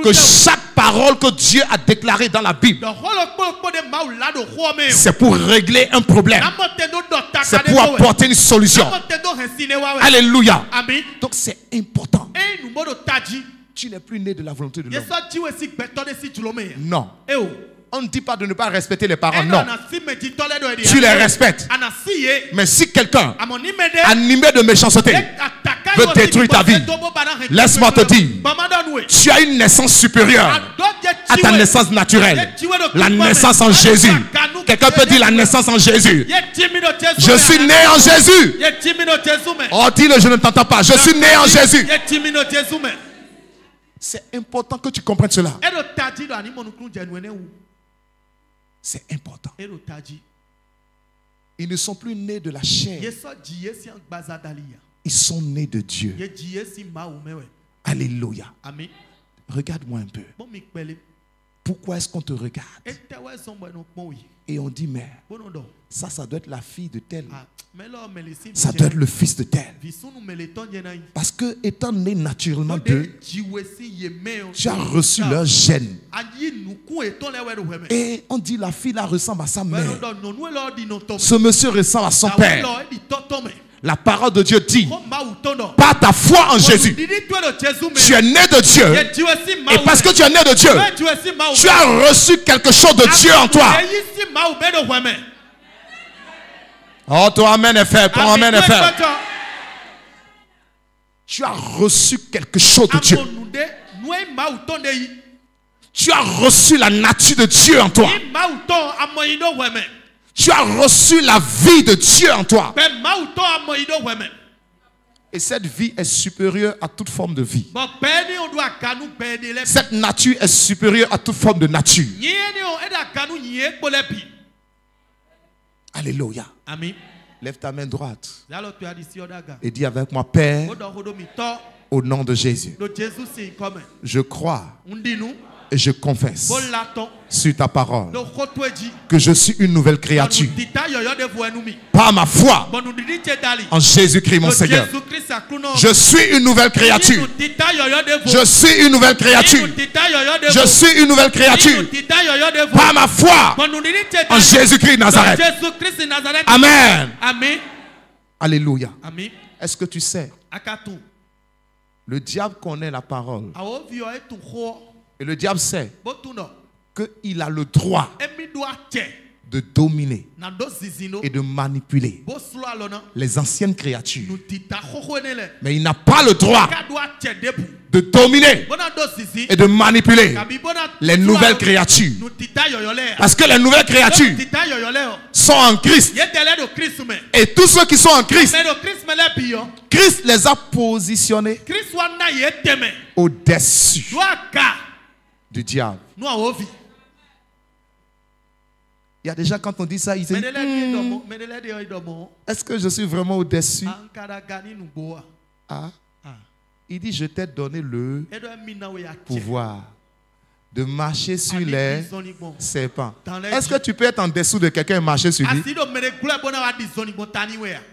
que chaque parole que Dieu a déclarée dans la Bible, c'est pour régler un problème. C'est pour apporter une solution. Alléluia. Donc c'est important. Tu n'es plus né de la volonté de l'homme. Non. On ne dit pas de ne pas respecter les parents, non. Tu les respectes. Mais si quelqu'un, animé de méchanceté, veut détruire ta vie, laisse-moi te dire, tu as une naissance supérieure à ta naissance naturelle. La naissance en Jésus. Quelqu'un peut dire la naissance en Jésus. Je suis né en Jésus. Oh, dis-le, je ne t'entends pas. Je suis né en Jésus. C'est important que tu comprennes cela. C'est important. Ils ne sont plus nés de la chair. Ils sont nés de Dieu. Alléluia. Regarde-moi un peu. Pourquoi est-ce qu'on te regarde? Et on dit, mais ça doit être la fille de tel. Ça doit être le fils de tel. Parce que étant né naturellement d'eux, tu as reçu leur gène. Et on dit la fille là ressemble à sa mère. Ce monsieur ressemble à son père. La parole de Dieu dit, par ta foi en Jésus, tu es né de Dieu. Et parce que tu es né de Dieu, tu as reçu quelque chose de Dieu en toi. Oh, ton amen est faible, ton amen est faible. Tu as reçu quelque chose de Dieu. Tu as reçu la nature de Dieu en toi. Tu as reçu la vie de Dieu en toi. Et cette vie est supérieure à toute forme de vie. Cette nature est supérieure à toute forme de nature. Alléluia. Lève ta main droite et dis avec moi, Père, au nom de Jésus, je crois et je confesse sur ta parole que je suis une nouvelle créature par ma foi en Jésus-Christ mon Seigneur. Je suis une nouvelle créature. Je suis une nouvelle créature. Je suis une nouvelle créature par ma foi en Jésus-Christ Nazareth. Amen. Alléluia. Est-ce que tu sais, le diable connaît la parole. Et le diable sait qu'il a le droit de dominer et de manipuler les anciennes créatures. Mais il n'a pas le droit de dominer et de manipuler les nouvelles créatures. Parce que les nouvelles créatures sont en Christ. Et tous ceux qui sont en Christ, Christ les a positionnés au-dessus du diable. Il y a des gens, quand on dit ça, ils disent est-ce que je suis vraiment au-dessus? Il dit, je t'ai donné le pouvoir de marcher sur les serpents. Est-ce que tu peux être en dessous de quelqu'un et marcher sur lui?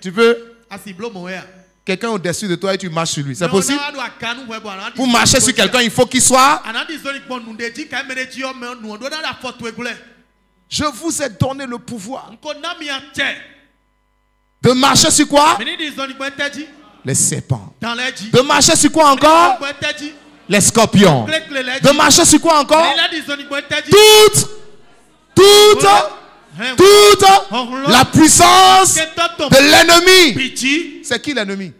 Tu peux? Quelqu'un au-dessus de toi et tu marches sur lui. C'est possible? Pour marcher sur quelqu'un, il faut qu'il soit Je vous ai donné le pouvoir de marcher sur quoi? Les serpents. De marcher sur quoi encore? Les scorpions. De marcher sur quoi encore? Toute la puissance de l'ennemi. C'est qui l'ennemi?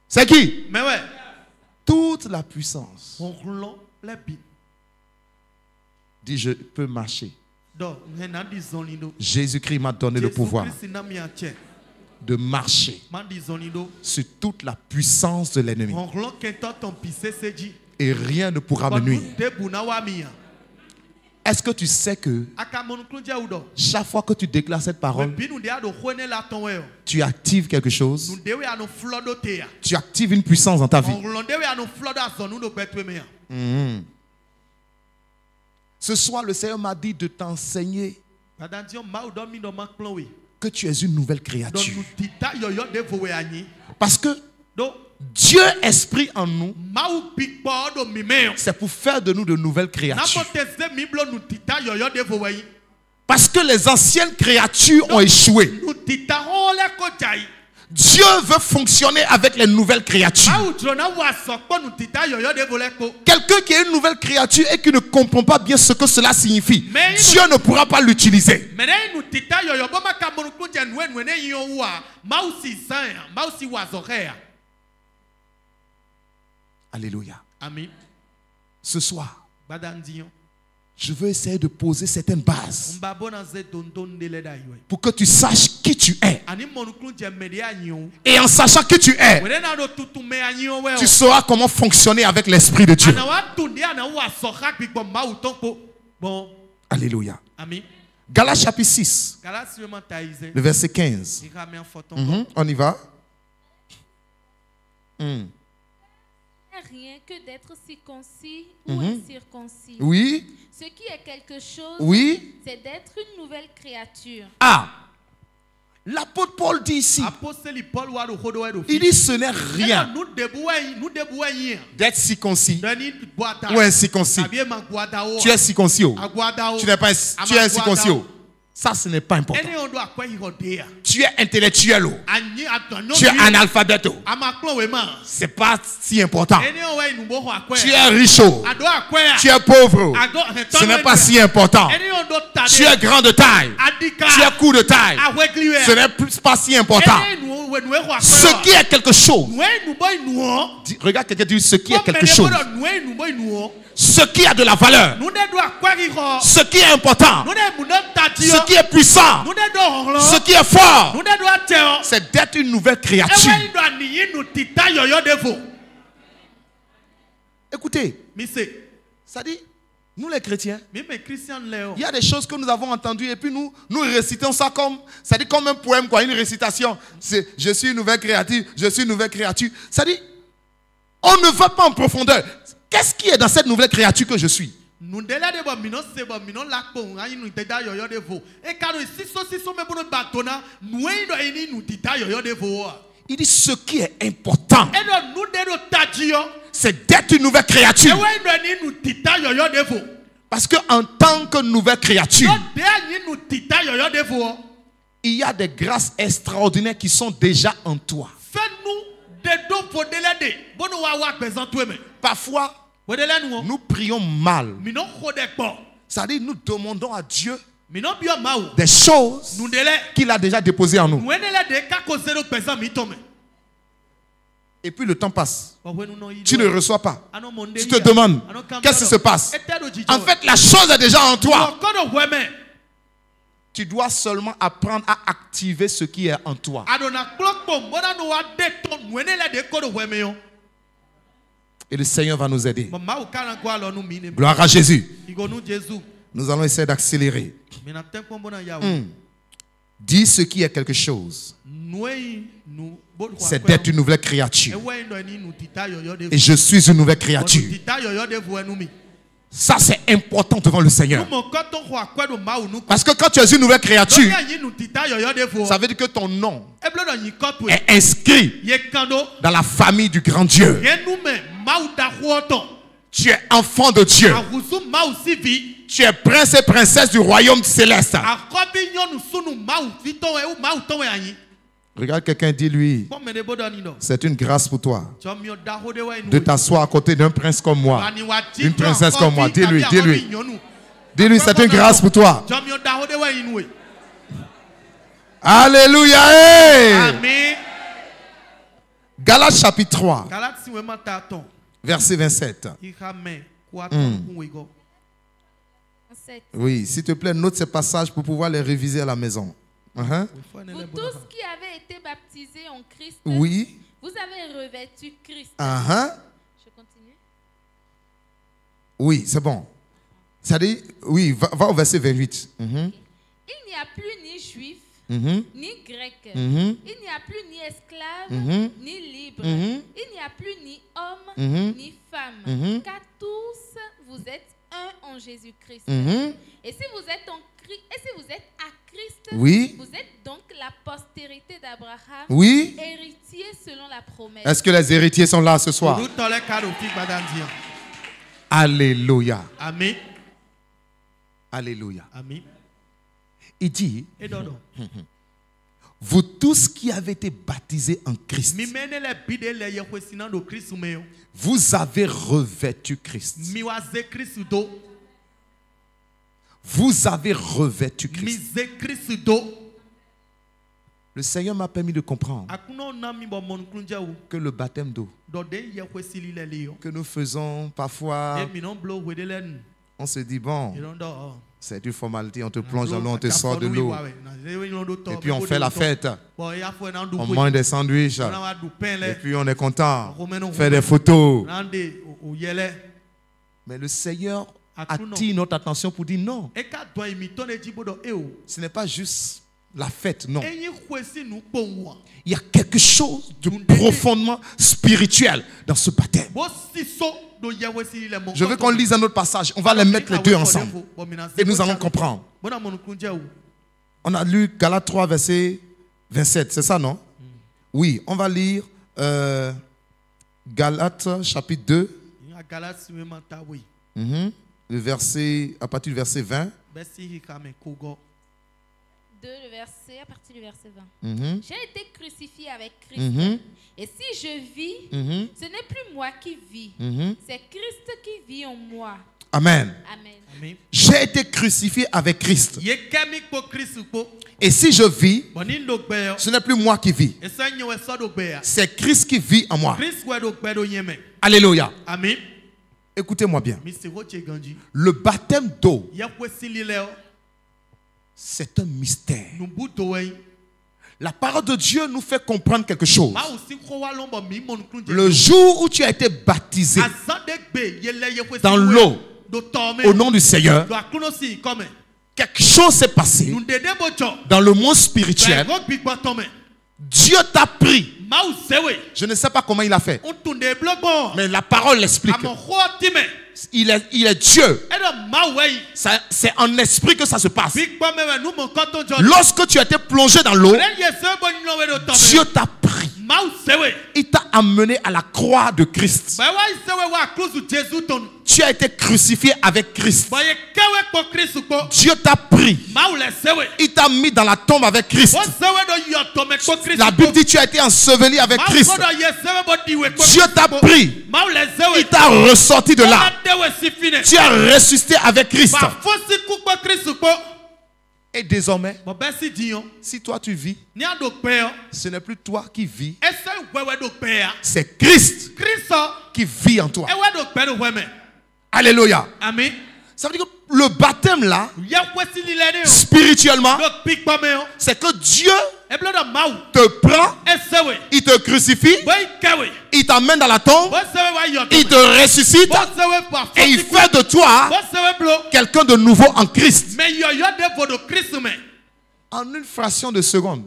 C'est qui? Toute la puissance. Dis, je peux marcher. Jésus-Christ m'a donné le pouvoir de marcher sur toute la puissance de l'ennemi. Et rien ne pourra me nuire. Est-ce que tu sais que chaque fois que tu déclares cette parole, tu actives quelque chose? Tu actives une puissance dans ta vie. Ce soir, le Seigneur m'a dit de t'enseigner que tu es une nouvelle créature. Parce que Dieu esprit en nous, c'est pour faire de nous de nouvelles créatures. Parce que les anciennes créatures ont échoué. Dieu veut fonctionner avec les nouvelles créatures. Quelqu'un qui est une nouvelle créature et qui ne comprend pas bien ce que cela signifie, Dieu ne pourra pas l'utiliser. Alléluia. Amen. Ce soir, je veux essayer de poser certaines bases pour que tu saches qui tu es. Et en sachant qui tu es, tu sauras comment fonctionner avec l'Esprit de Dieu. Alléluia. Amen. Galates chapitre 6, le verset 15. On y va. Rien que d'être circoncis ou incirconcis. Oui. Ce qui est quelque chose, oui, c'est d'être une nouvelle créature. Ah, l'apôtre Paul dit ici, il dit ce n'est rien d'être circoncis ou incirconcis. Tu es circoncis. Tu n'es pas, tu es incirconcis. Ça, ce n'est pas important. Tu es intellectuel. Tu es analphabète. Ce n'est pas si important. Tu es riche. Tu es pauvre. Ce n'est pas si important. Tu es grand de taille. Tu es court de taille. Ce n'est pas si important. Ce qui est quelque chose. Regarde quelqu'un dit ce qui est quelque chose. Ce qui a de la valeur. Ce qui est important. Ce qui est puissant. Ce qui est fort. C'est d'être une nouvelle créature. Écoutez, ça dit, nous les chrétiens, il y a des choses que nous avons entendues et puis nous récitons ça comme, ça dit comme un poème, quoi, une récitation. C'est je suis une nouvelle créature, je suis une nouvelle créature. Ça dit, on ne va pas en profondeur. Qu'est-ce qui est dans cette nouvelle créature que je suis? Il dit ce qui est important, c'est d'être une nouvelle créature. Parce qu'en tant que nouvelle créature, il y a des grâces extraordinaires qui sont déjà en toi. Parfois, nous prions mal. C'est-à-dire nous demandons à Dieu des choses qu'il a déjà déposées en nous. Et puis le temps passe. Tu ne reçois pas. Tu te demandes qu'est-ce qui se passe. En fait, la chose est déjà en toi. Tu dois seulement apprendre à activer ce qui est en toi. Et le Seigneur va nous aider. Gloire à Jésus. Nous allons essayer d'accélérer. Dis ce qui est quelque chose. C'est d'être une nouvelle créature. Et je suis une nouvelle créature. Ça, c'est important devant le Seigneur. Parce que quand tu es une nouvelle créature, ça veut dire que ton nom est inscrit dans la famille du grand Dieu. Tu es enfant de Dieu. Tu es prince et princesse du royaume céleste. Regarde quelqu'un, dis-lui, c'est une grâce pour toi de t'asseoir à côté d'un prince comme moi, d'une princesse comme moi. Dis-lui, dis-lui. Dis-lui, c'est une grâce pour toi. Alléluia. Hey. Galates chapitre 3, verset 27. Oui, s'il te plaît, note ces passages pour pouvoir les réviser à la maison. Vous tous qui avez été baptisés en Christ, oui. Vous avez revêtu Christ. Je continue. Oui, c'est bon. Ça dit, oui, va au verset 28. Il n'y a plus ni juif, ni grec. Il n'y a plus ni esclave, ni libre. Il n'y a plus ni homme, ni femme. Car tous, vous êtes un en Jésus-Christ. Et si vous êtes à Christ, oui. Vous êtes donc la postérité d'Abraham, oui. Héritier selon la promesse. Est-ce que les héritiers sont là ce soir? Alléluia. Amen. Alléluia. Amen. Il dit, vous tous qui avez été baptisés en Christ, vous avez revêtu Christ. Vous avez revêtu Christ. Le Seigneur m'a permis de comprendre que le baptême d'eau que nous faisons parfois, on se dit bon, c'est une formalité, on te plonge dans l'eau, on te sort de l'eau et puis on fait la fête, on mange des sandwichs et puis on est content, on fait des photos. Mais le Seigneur attire notre attention pour dire non, ce n'est pas juste la fête, non. Il y a quelque chose de profondément spirituel dans ce baptême. Je veux qu'on lise un autre passage. On va les mettre les deux ensemble et nous allons comprendre. On a lu Galates 3 verset 27, c'est ça, non? Oui, on va lire Galates chapitre 2. Le verset, à partir du verset 20. 2, le verset, à partir du verset 20. J'ai été crucifié avec Christ. Et si je vis, ce n'est plus moi qui vis. C'est Christ qui vit en moi. Amen. Amen. J'ai été crucifié avec Christ. Et si je vis, ce n'est plus moi qui vis. C'est Christ qui vit en moi. Alléluia. Amen. Écoutez-moi bien. Le baptême d'eau, c'est un mystère. La parole de Dieu nous fait comprendre quelque chose. Le jour où tu as été baptisé dans l'eau au nom du Seigneur, quelque chose s'est passé dans le monde spirituel. Dieu t'a pris. Je ne sais pas comment il a fait, mais la parole l'explique. Il est Dieu. C'est en esprit que ça se passe. Lorsque tu as été plongé dans l'eau, Dieu t'a pris. Il t'a amené à la croix de Christ. Tu as été crucifié avec Christ. Dieu t'a pris. Il t'a mis dans la tombe avec Christ. La Bible dit tu as été enseveli avec Christ. Dieu t'a pris. Il t'a ressorti de là. Tu as ressuscité avec Christ. Et désormais, si toi tu vis, ce n'est plus toi qui vis, c'est Christ qui vit en toi. Alléluia. Amen. Ça veut dire que le baptême là, spirituellement, c'est que Dieu te prend, il te crucifie, il t'amène dans la tombe, il te ressuscite et il fait de toi quelqu'un de nouveau en Christ. En une fraction de seconde,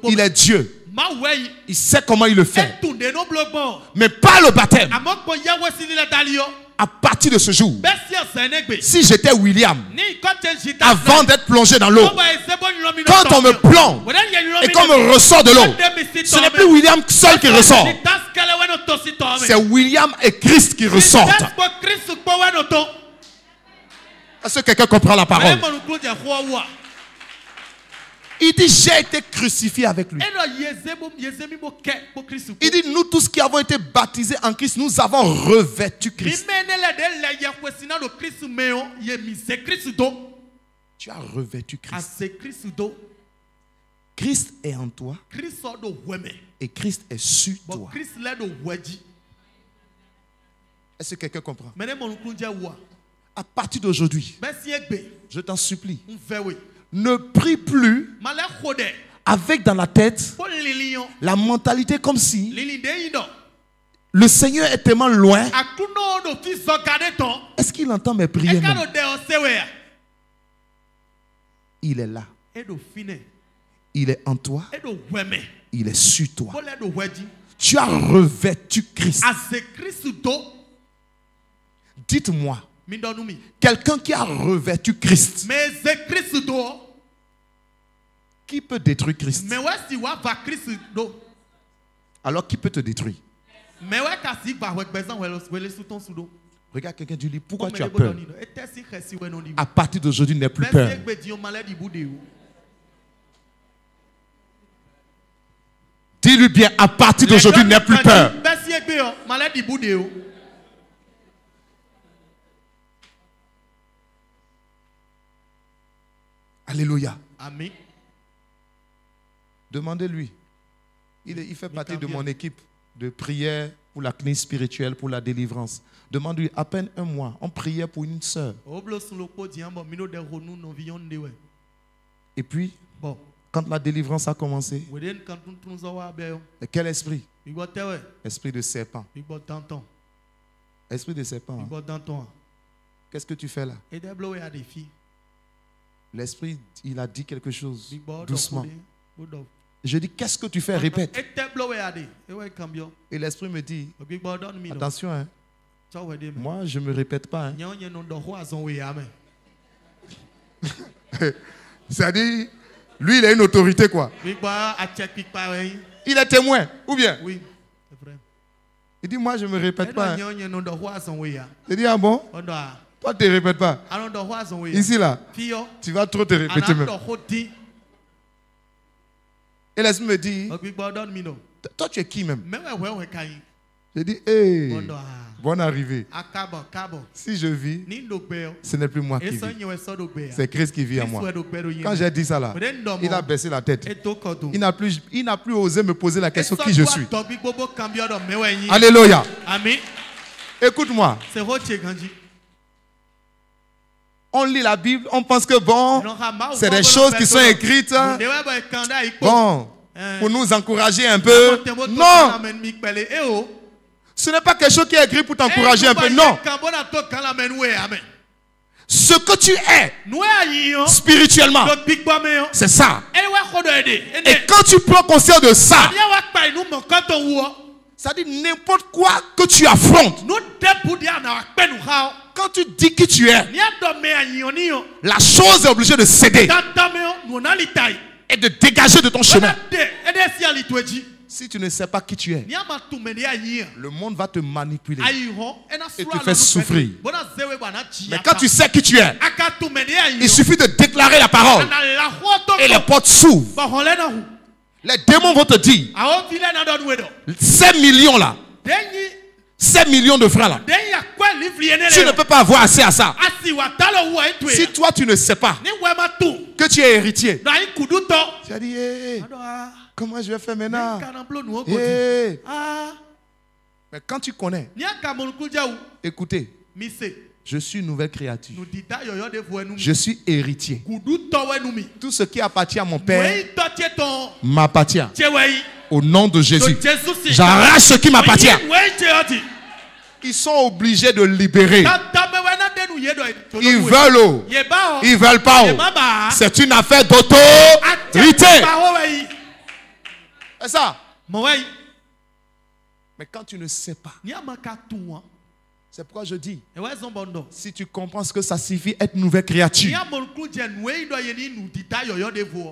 il est Dieu. Il sait comment il le fait. Mais pas le baptême. À partir de ce jour, si j'étais William, avant d'être plongé dans l'eau, quand on me plonge et qu'on me ressort de l'eau, ce n'est plus William seul qui ressort. c'est William et Christ qui ressortent. Est-ce que quelqu'un comprend la parole? Il dit, j'ai été crucifié avec lui. Il dit, nous tous qui avons été baptisés en Christ, nous avons revêtu Christ. Tu as revêtu Christ. Christ est en toi et Christ est sur toi. Est-ce que quelqu'un comprend? À partir d'aujourd'hui, je t'en supplie, ne prie plus avec dans la tête la mentalité comme si le Seigneur est tellement loin. Est-ce qu'il entend mes prières même? Il est là. Il est en toi. Il est sur toi. Tu as revêtu Christ. Dites-moi, quelqu'un qui a revêtu Christ, qui peut détruire Christ? Alors qui peut te détruire? Regarde quelqu'un, dis-lui, pourquoi tu as peur? À partir d'aujourd'hui, n'aie plus peur. Dis-lui bien, à partir d'aujourd'hui, n'aie plus peur. Alléluia. Amen. Demandez-lui. Il fait partie de mon équipe de prière pour la crise spirituelle, pour la délivrance. Demande-lui, à peine un mois, on priait pour une sœur. Et puis, quand la délivrance a commencé, quel esprit? Esprit de serpent. Esprit de serpent. Qu'est-ce que tu fais là? L'esprit, il a dit quelque chose doucement. Je dis, qu'est-ce que tu fais? Répète. Et l'esprit me dit, attention, hein. Moi, je ne me répète pas. Hein. C'est-à-dire, lui, il a une autorité, quoi. Il est témoin, ou bien? Oui, c'est vrai. Il dit, moi, je ne me répète pas. Hein. Je dis, ah bon? Toi, tu ne te répètes pas. Ici, là, tu vas trop te répéter même. Et l'esprit me dit, toi, tu es qui même? Je dis, hey, bonne arrivée. Si je vis, ce n'est plus moi qui vis. C'est Christ qui vit en moi. Quand j'ai dit ça là, il a baissé la tête. Il n'a plus osé me poser la question qui je suis. Alléluia. Amen. Écoute-moi. On lit la Bible, on pense que bon, c'est des choses qui sont écrites, bon, pour nous encourager un peu. Non! Ce n'est pas quelque chose qui est écrit pour t'encourager un peu, non. Ce que tu es spirituellement, c'est ça. Et quand tu prends conscience de ça, ça dit n'importe quoi que tu affrontes. Quand tu dis qui tu es, la chose est obligée de céder et de dégager de ton chemin. Si tu ne sais pas qui tu es, le monde va te manipuler et te faire souffrir. Mais quand tu sais qui tu es, il suffit de déclarer la parole et les portes s'ouvrent. Les démons vont te dire, ces millions là, 7 millions de francs là, tu ne peux pas avoir assez à ça. Si toi tu ne sais pas que tu es héritier, tu as dit, hey, comment je vais faire maintenant? Hey. Mais quand tu connais, écoutez, je suis une nouvelle créature. Je suis héritier. Tout ce qui appartient à mon père m'appartient. Au nom de Jésus, j'arrache ce qui m'appartient. Ils sont obligés de libérer. Ils veulent ou ils veulent pas. C'est une affaire d'autorité. C'est ça. Mais quand tu ne sais pas, C'est pourquoi je dis, si tu comprends ce que ça signifie être une nouvelle créature,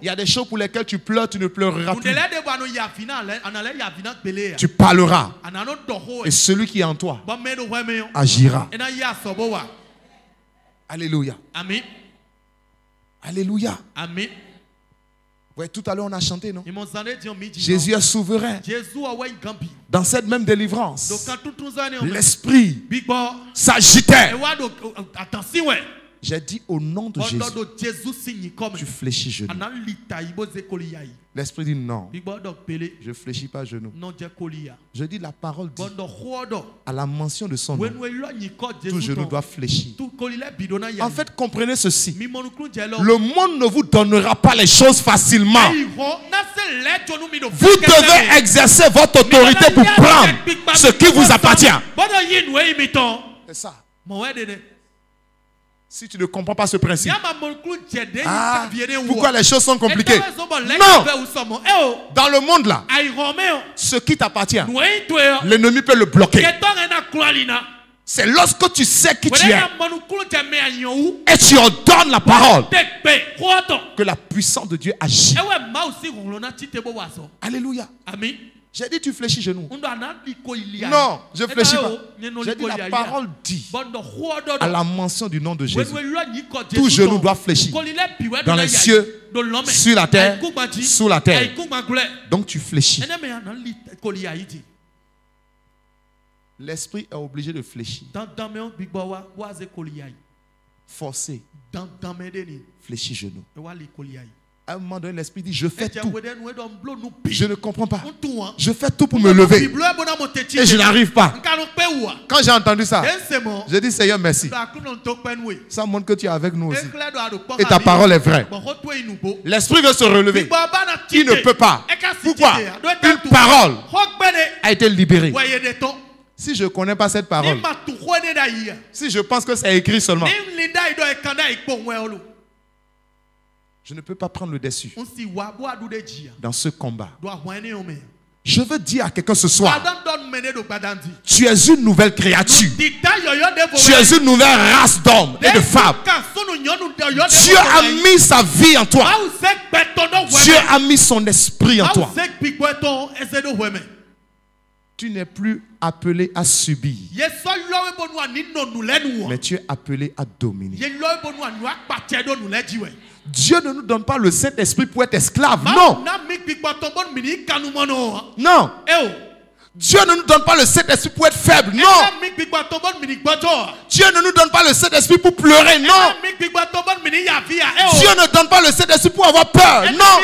il y a des choses pour lesquelles tu pleures, tu ne pleureras plus. Tu parleras. Et celui qui est en toi agira. Alléluia. Amen. Alléluia. Amen. Ouais, tout à l'heure on a chanté, non? Jésus est souverain. Dans cette même délivrance, l'esprit s'agitait. J'ai dit au nom de Jésus, tu fléchis genou. L'esprit dit non, je ne fléchis pas genou. Je dis la parole dit, à la mention de son nom, tout genou doit fléchir. En fait, comprenez ceci. Le monde ne vous donnera pas les choses facilement. Vous devez exercer votre autorité pour prendre ce qui vous appartient. C'est ça. Si tu ne comprends pas ce principe, pourquoi les choses sont compliquées? Non! Dans le monde là, ce qui t'appartient, l'ennemi peut le bloquer. C'est lorsque tu sais qui tu es et tu ordonnes la parole que la puissance de Dieu agit. Alléluia. Amen. J'ai dit tu fléchis genou. Non, je ne fléchis pas. J'ai dit la parole dit à la mention du nom de Jésus, tout genou doit fléchir dans les cieux, sur la terre, sous la terre. Donc tu fléchis. L'esprit est obligé de fléchir. Forcé. Fléchir genou. À un moment donné, l'esprit dit, je fais tout. Je ne comprends pas. Je fais tout pour me lever. Et je n'arrive pas. Quand j'ai entendu ça, j'ai dit, Seigneur, merci. Ça montre que tu es avec nous aussi. Et ta parole est vraie. L'esprit veut se relever. Il ne peut pas. Pourquoi? Une parole a été libérée. Si je ne connais pas cette parole, si je pense que c'est écrit seulement, je ne peux pas prendre le dessus dans ce combat. Je veux dire à quelqu'un ce soir, tu es une nouvelle créature. Tu es une nouvelle race d'hommes et de femmes. Dieu a mis sa vie en toi. Dieu a mis son esprit en toi. Tu n'es plus appelé à subir, mais tu es appelé à dominer. Dieu ne nous donne pas le Saint-Esprit pour être esclave. Non. Non. Dieu ne nous donne pas le Saint-Esprit pour être faible. Non. Dieu ne nous donne pas le Saint-Esprit pour pleurer. Non. Dieu ne donne pas le Saint-Esprit pour avoir peur. Non.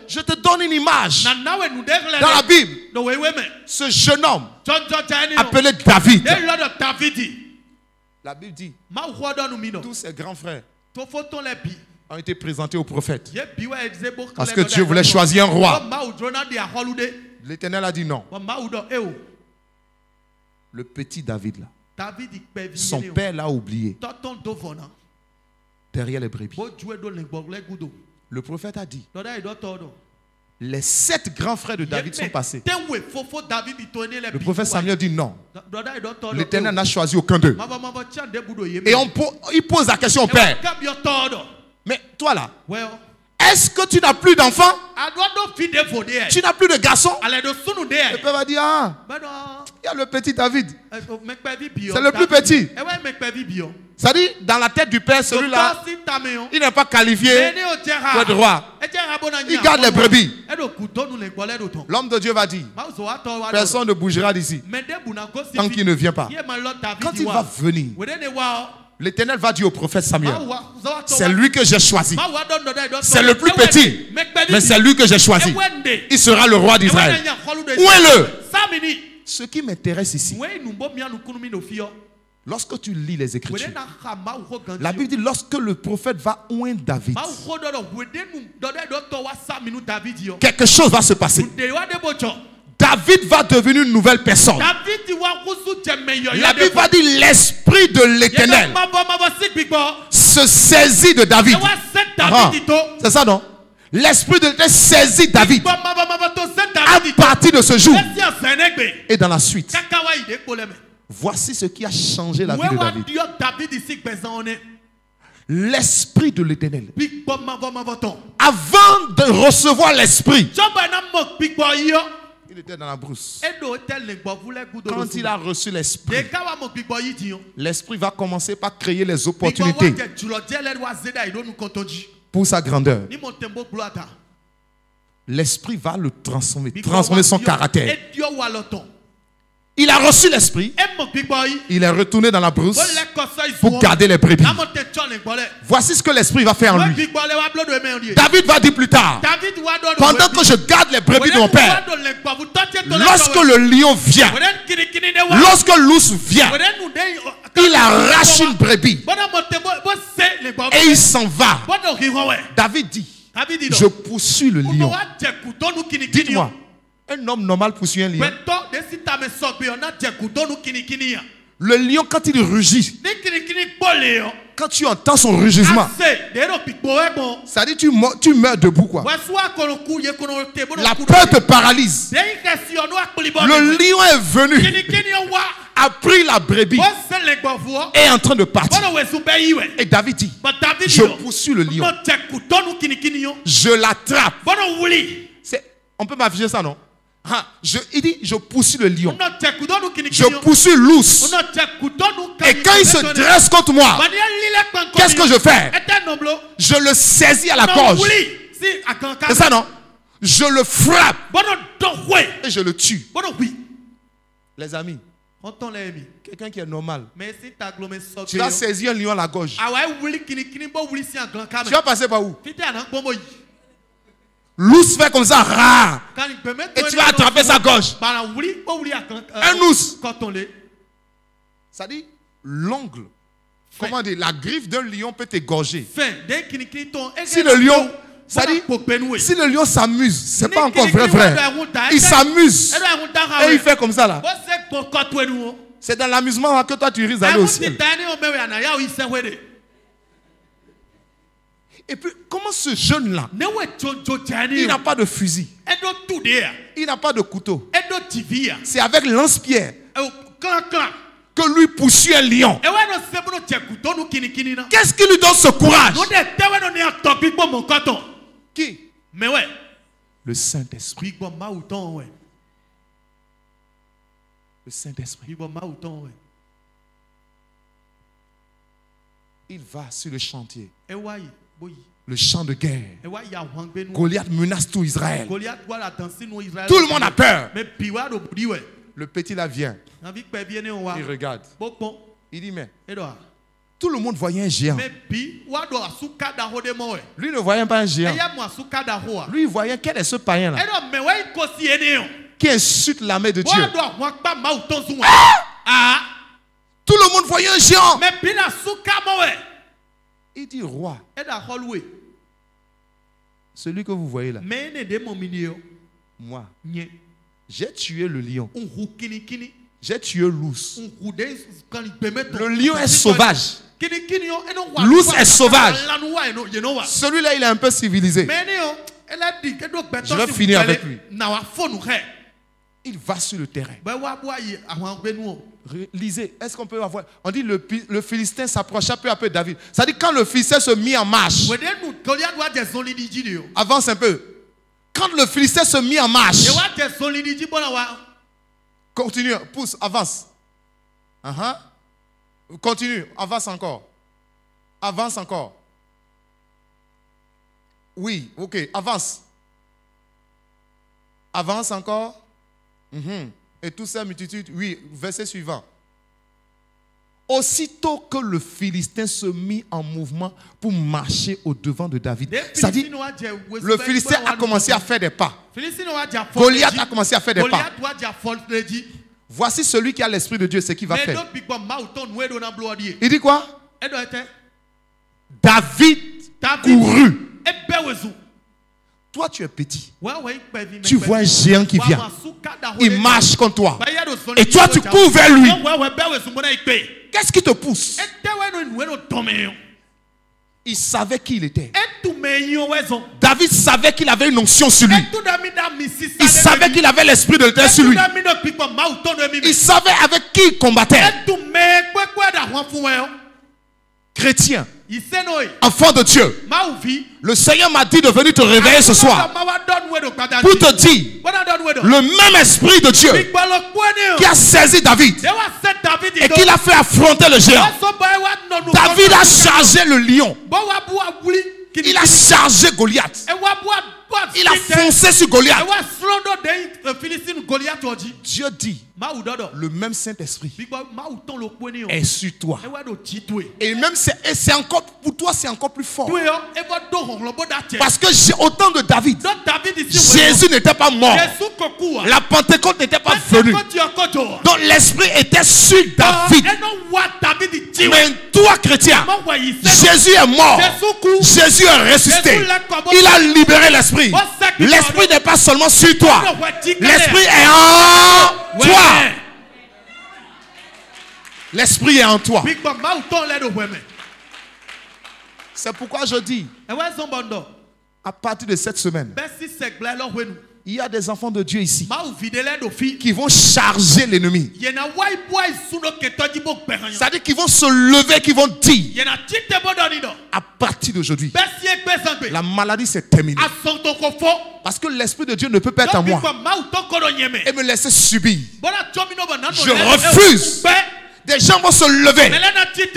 Je te donne une image. Dans la Bible, ce jeune homme appelé David, la Bible dit, tous ses grands frères ont été présentés au prophète. Parce que Dieu voulait choisir un roi. L'Éternel a dit non. Le petit David là, son père l'a oublié derrière les brebis. Le prophète a dit, les 7 grands frères de David sont passés. Le prophète Samuel dit non. L'Éternel n'a choisi aucun d'eux. Et il pose la question au père. Mais toi là, est-ce que tu n'as plus d'enfants? Tu n'as plus de garçons? Le père va dire, ah, il y a le petit David. C'est le plus petit. Ça dit, dans la tête du père, celui-là, il n'est pas qualifié pour être roi. Il garde les brebis. L'homme de Dieu va dire, personne ne bougera d'ici tant qu'il ne vient pas. Quand il va venir, l'Éternel va dire au prophète Samuel, c'est lui que j'ai choisi. C'est le plus petit, mais c'est lui que j'ai choisi. Il sera le roi d'Israël. Où est-le? Ce qui m'intéresse ici, lorsque tu lis les Écritures, la Bible dit lorsque le prophète va oindre David, quelque chose va se passer. David va devenir une nouvelle personne. La Bible va dire l'esprit de l'Éternel se saisit de David. C'est ça, non? L'esprit de l'Éternel saisit David à partir de ce jour et dans la suite. Voici ce qui a changé la vie de David. L'esprit de l'Éternel. Avant de recevoir l'esprit, il était dans la brousse. Quand il a reçu l'esprit, l'esprit va commencer par créer les opportunités pour sa grandeur. L'esprit va le transformer son caractère. Il a reçu l'esprit. Il est retourné dans la brousse pour garder les brebis. Voici ce que l'esprit va faire en lui. David va dire plus tard, pendant que je garde les brebis de mon père, lorsque le lion vient, lorsque l'ours vient, il arrache une brebis et il s'en va. David dit, je poursuis le lion. Dites-moi, un homme normal poursuit un lion. Le lion, quand il rugit, quand tu entends son rugissement, ça dit tu meurs debout, quoi. La peur te paralyse. Le lion est venu, a pris la brebis et est en train de partir. Et David dit, je poursuis le lion, je l'attrape. On peut m'afficher ça, non? Il dit, je poursuis le lion, je poursuis l'ours, et quand il se dresse contre moi, qu'est-ce que je fais? Je le saisis à la gorge. C'est ça, non? Je le frappe et je le tue. Les amis, quelqu'un qui est normal, tu vas saisir un lion à la gorge, tu vas passer par où? L'ours fait comme ça, rare. Et tu vas attraper sa gorge. Un ours. Ça dit, l'ongle, comment dire, la griffe d'un lion peut t'égorger. Si le lion, ça dit, si le lion s'amuse, c'est pas encore vrai. Il s'amuse. Et il fait comme ça là. C'est dans l'amusement que toi tu risques d'aller au ciel. Et puis, comment ce jeune-là, il n'a pas de fusil, il n'a pas de couteau. C'est avec lance-pierre que lui poursuit un lion. Qu'est-ce qui lui donne ce courage? Qui? Le Saint-Esprit. Le Saint-Esprit. Il va sur le chantier. Le champ de guerre. Goliath menace tout Israël. Tout le monde a peur. Le petit là vient. Il regarde. Il dit, mais tout le monde voyait un géant. Lui ne voyait pas un géant. Lui il voyait quel est ce païen là qui insulte l'armée de Dieu. Tout le monde voyait un géant. Il dit, roi, celui que vous voyez là, moi, j'ai tué le lion. J'ai tué l'ours. Le lion est sauvage. L'ours est sauvage. Celui-là, il est un peu civilisé. Je vais finir avec lui. Il va sur le terrain. Lisez, est-ce qu'on peut avoir... On dit le Philistin s'approcha peu à peu de David. Ça dit quand le Philistin se mit en marche. Avance un peu. Quand le Philistin se mit en marche. Continue, pousse, avance. Continue, avance encore. Avance encore. Oui, ok, avance. Avance encore. Et toute sa multitude, oui, verset suivant. Aussitôt que le Philistin se mit en mouvement pour marcher au-devant de David, ça dit, le Philistin a commencé à faire des pas. Goliath a commencé à faire des pas. Voici celui qui a l'esprit de Dieu, c'est qui va faire. Il dit quoi? David courut. Toi, tu es petit. Tu vois un géant qui vient. Il marche contre toi. Et toi, tu cours vers lui. Qu'est-ce qui te pousse? Il savait qui il était. David savait qu'il avait une onction sur lui. Il savait qu'il avait l'esprit de l'Éternel sur lui. Il savait avec qui il combattait. Chrétien, enfant de Dieu, le Seigneur m'a dit de venir te réveiller ce soir pour te dire le même esprit de Dieu qui a saisi David et qui l'a fait affronter le géant. David a chargé le lion. Il a chargé Goliath. Il a foncé sur Goliath. Dieu dit, le même Saint-Esprit est sur toi. Et même c'est encore pour toi, c'est encore plus fort. Parce que au temps de David, Jésus n'était pas mort. La Pentecôte n'était pas venue. Donc l'Esprit était sur David. Mais toi, chrétien, Jésus est mort. Jésus est ressuscité. Il a libéré l'Esprit. L'Esprit n'est pas seulement sur toi. L'Esprit est en toi. L'Esprit est en toi. C'est pourquoi je dis, à partir de cette semaine, il y a des enfants de Dieu ici qui vont charger l'ennemi. C'est-à-dire qu'ils vont se lever, qu'ils vont dire, à partir d'aujourd'hui, la maladie s'est terminée. Parce que l'Esprit de Dieu ne peut pas être en moi et me laisser subir. Je refuse. Des gens vont se lever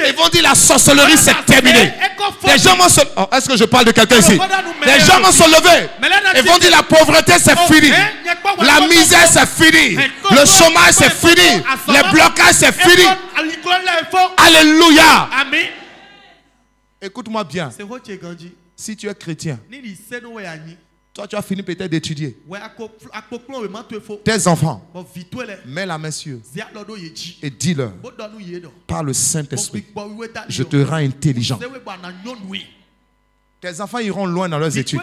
et vont dire la sorcellerie c'est terminé. Des gens vont se... Oh, est-ce que je parle de quelqu'un ici? Des gens vont se lever et vont dire la pauvreté c'est fini. La misère c'est fini. Le chômage c'est fini. Les blocages c'est fini. Alléluia. Écoute-moi bien. Si tu es chrétien, toi, tu as fini peut-être d'étudier. Tes enfants, mets la main sur eux et dis-leur, par le Saint-Esprit, je te rends intelligent. Tes enfants iront loin dans leurs études.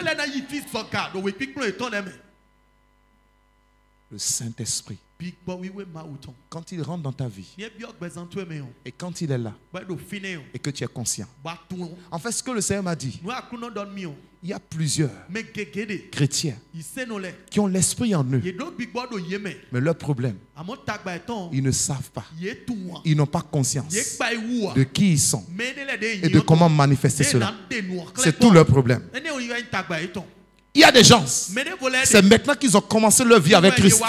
Le Saint-Esprit, quand il rentre dans ta vie et quand il est là et que tu es conscient. En fait, ce que le Seigneur m'a dit, il y a plusieurs chrétiens qui ont l'esprit en eux. Mais leur problème, ils ne savent pas. Ils n'ont pas conscience de qui ils sont et de comment manifester cela. C'est tout leur problème. Il y a des gens, c'est maintenant qu'ils ont commencé leur vie avec Christ.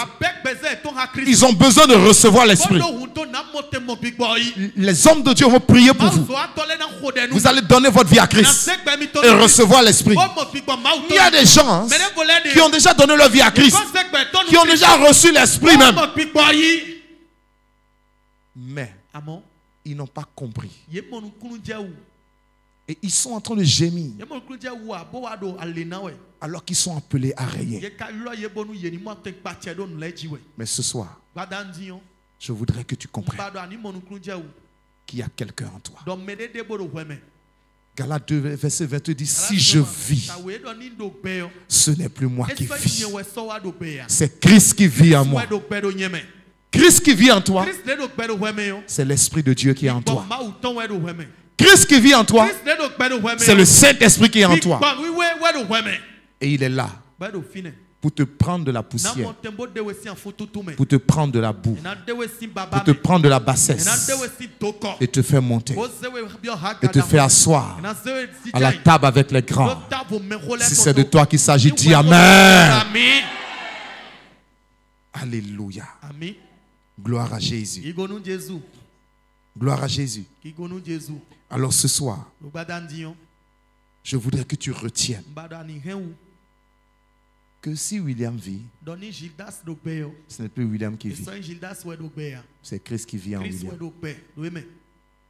Ils ont besoin de recevoir l'Esprit. Les hommes de Dieu vont prier pour vous. Vous allez donner votre vie à Christ et recevoir l'Esprit. Il y a des gens qui ont déjà donné leur vie à Christ, qui ont déjà reçu l'Esprit même. Mais ils n'ont pas compris. Et ils sont en train de gémir alors qu'ils sont appelés à régner. Mais ce soir, je voudrais que tu comprennes qu'il y a quelqu'un en toi. Galates 2, verset 22 dit, si je vis, ce n'est plus moi qui vis. C'est Christ qui vit en moi. Christ qui vit en toi, c'est l'Esprit de Dieu qui est en toi. Christ qui vit en toi, c'est le Saint-Esprit qui est en toi. Et il est là pour te prendre de la poussière, pour te prendre de la boue, pour te prendre de la bassesse et te faire monter et te faire asseoir à la table avec les grands. Si c'est de toi qu'il s'agit, dis Amen. Alléluia. Gloire à Jésus. Gloire à Jésus. Alors ce soir, je voudrais que tu retiennes que si William vit, ce n'est plus William qui vit. C'est Christ qui vit en William.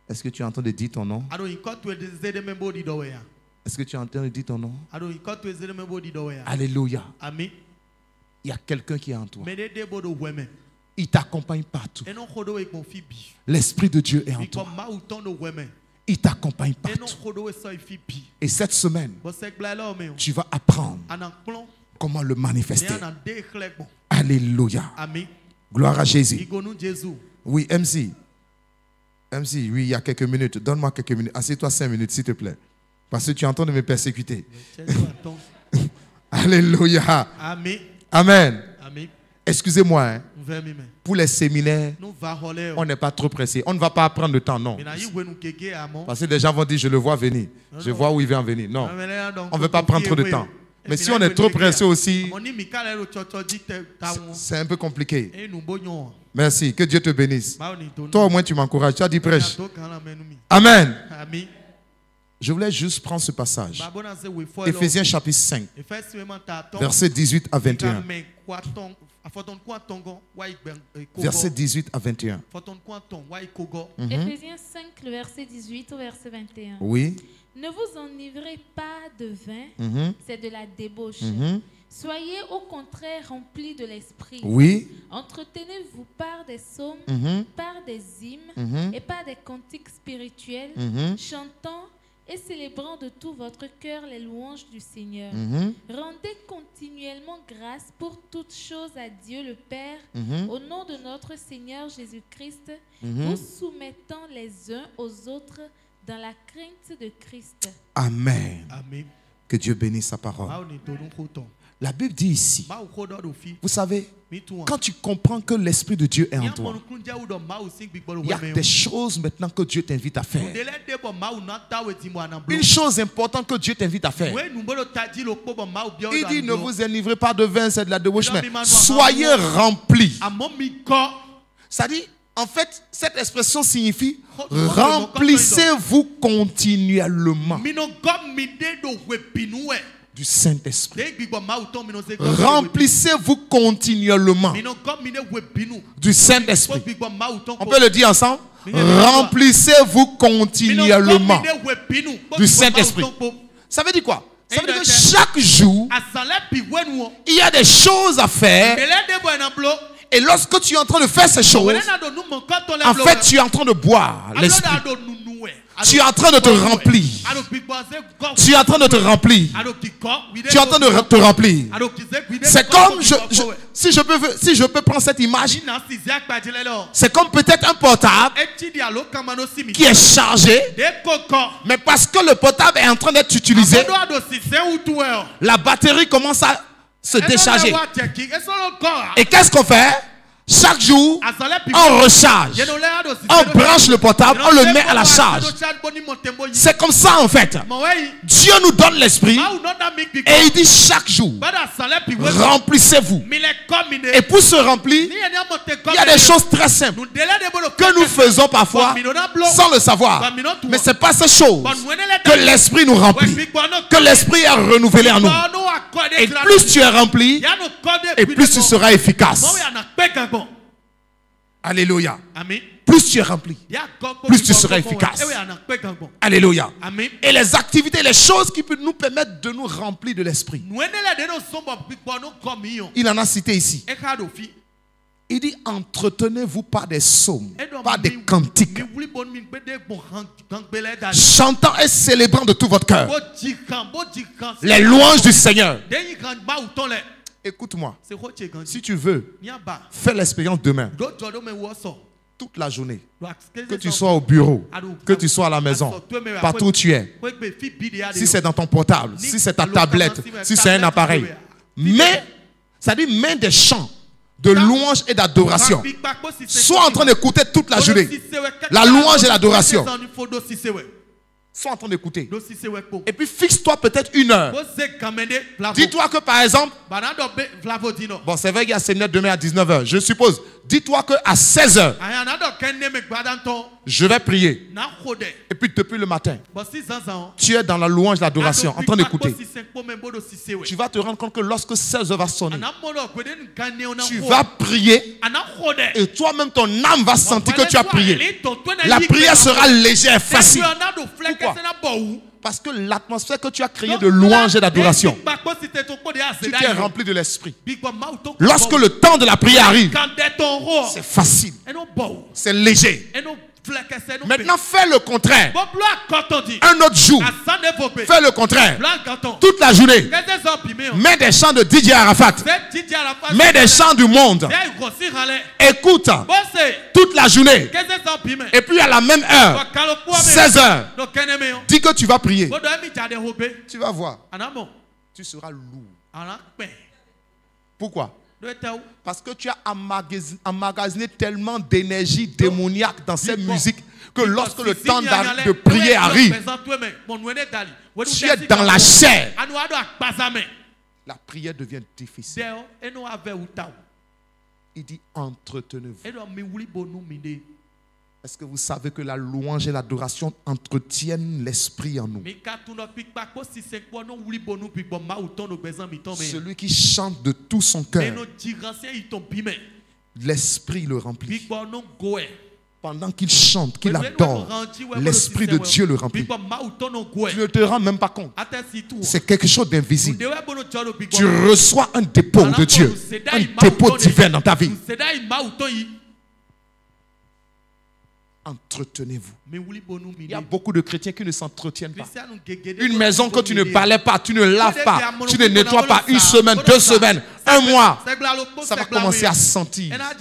Est-ce que tu es en train de dire ton nom? Est-ce que tu es en train de dire ton nom? Alléluia. Il y a quelqu'un qui est en toi. Il t'accompagne partout. L'Esprit de Dieu est en toi. Il t'accompagne partout. Et cette semaine, tu vas apprendre comment le manifester. Alléluia. Gloire à Jésus. Oui, MC. MC, oui, il y a quelques minutes. Donne-moi quelques minutes. Assieds-toi 5 minutes, s'il te plaît. Parce que tu es en train de me persécuter. Alléluia. Amen. Amen. Amen. Excusez-moi. Hein. Pour les séminaires, on n'est pas trop pressé. On ne va pas prendre le temps, non. Parce que des gens vont dire, je le vois venir. Je vois où il vient venir. Non. On ne veut pas prendre trop de temps. Mais si on est trop pressé aussi, c'est un peu compliqué. Merci. Que Dieu te bénisse. Toi, au moins, tu m'encourages. Tu as dit prêche. Amen. Je voulais juste prendre ce passage. Éphésiens chapitre 5, versets 18 à 21. Verset 18 à 21. Éphésiens 5, le verset 18 au verset 21. Oui. Ne vous enivrez pas de vin, c'est de la débauche. Soyez au contraire remplis de l'esprit. Oui. Entretenez-vous par des psaumes, par des hymnes et par des cantiques spirituels, chantant et célébrant de tout votre cœur les louanges du Seigneur. Rendez continuellement grâce pour toutes choses à Dieu le Père, au nom de notre Seigneur Jésus-Christ, vous soumettant les uns aux autres dans la crainte de Christ. Amen. Amen. Que Dieu bénisse sa parole. La Bible dit ici, vous savez, quand tu comprends que l'Esprit de Dieu est en toi, il y a des choses maintenant que Dieu t'invite à faire. Une chose importante que Dieu t'invite à faire. Il dit, ne vous enivrez pas de vin, c'est de la débauche, mais soyez remplis. Ça dit, en fait, cette expression signifie remplissez-vous continuellement du Saint-Esprit. Remplissez-vous continuellement du Saint-Esprit. On peut le dire ensemble? Remplissez-vous continuellement du Saint-Esprit. Ça veut dire quoi? Ça veut dire que chaque jour, il y a des choses à faire. Et lorsque tu es en train de faire ces choses, en fait, tu es en train de boire l'Esprit. Tu es en train de te remplir. Tu es en train de te remplir. Tu es en train de te remplir. C'est comme, si je peux prendre cette image, c'est comme peut-être un portable qui est chargé, mais parce que le portable est en train d'être utilisé, la batterie commence à se décharger. Et qu'est-ce qu'on fait? Chaque jour, on recharge, on branche le portable, on le met à la charge. C'est comme ça en fait. Dieu nous donne l'esprit et il dit chaque jour, remplissez-vous. Et pour se remplir, il y a des choses très simples que nous faisons parfois sans le savoir. Mais ce n'est pas ces choses que l'esprit nous remplit, que l'esprit est renouvelé en nous. Et plus tu es rempli, et plus tu seras efficace. Alléluia. Amen. Plus tu es rempli, plus tu seras efficace. Alléluia. Amen. Et les activités, les choses qui peuvent nous permettre de nous remplir de l'esprit. Il en a cité ici. Il dit, entretenez-vous par des psaumes, par des cantiques, chantant et célébrant de tout votre cœur les louanges du Seigneur. Écoute-moi, si tu veux, fais l'expérience demain, toute la journée, que tu sois au bureau, que tu sois à la maison, partout où tu es, si c'est dans ton portable, si c'est ta tablette, si c'est un appareil, mais, ça dit, mets des chants de louange et d'adoration. Sois en train d'écouter toute la journée la louange et l'adoration. Sois en train d'écouter. Et puis fixe-toi peut-être une heure. Dis-toi que par exemple, bon c'est vrai qu'il y a séminaire demain à 19h, je suppose. Dis-toi qu'à 16h, je vais prier. Et puis depuis le matin, tu es dans la louange, l'adoration, en train d'écouter. Tu vas te rendre compte que lorsque 16h va sonner, tu vas prier. Et toi-même, ton âme va sentir que tu as prié. La prière sera légère, facile. Pourquoi? Parce que l'atmosphère que tu as créée de louange et d'adoration, tu t'es rempli de l'esprit. Lorsque le temps de la prière arrive, c'est facile, c'est léger. Maintenant, fais le contraire. Un autre jour, fais le contraire. Toute la journée, mets des chants de DJ Arafat. Mets des chants du monde. Écoute toute la journée. Et puis à la même heure, 16 heures, dis que tu vas prier. Tu vas voir. Tu seras lourd. Pourquoi? Parce que tu as emmagasiné tellement d'énergie démoniaque dans cette musique que lorsque le temps de prier arrive, tu es dans la chair. La prière devient difficile. Il dit entretenez-vous. Est-ce que vous savez que la louange et l'adoration entretiennent l'esprit en nous? Celui qui chante de tout son cœur, l'esprit le remplit. Pendant qu'il chante, qu'il adore, l'esprit de Dieu le remplit. Tu ne te rends même pas compte. C'est quelque chose d'invisible. Tu reçois un dépôt de Dieu, un dépôt divin dans ta vie. Entretenez-vous. Il y a beaucoup de chrétiens qui ne s'entretiennent pas. Une maison que tu ne balais pas, tu ne laves pas, tu ne nettoies pas, une semaine, 2 semaines, 1 mois, ça va commencer à sentir. Ça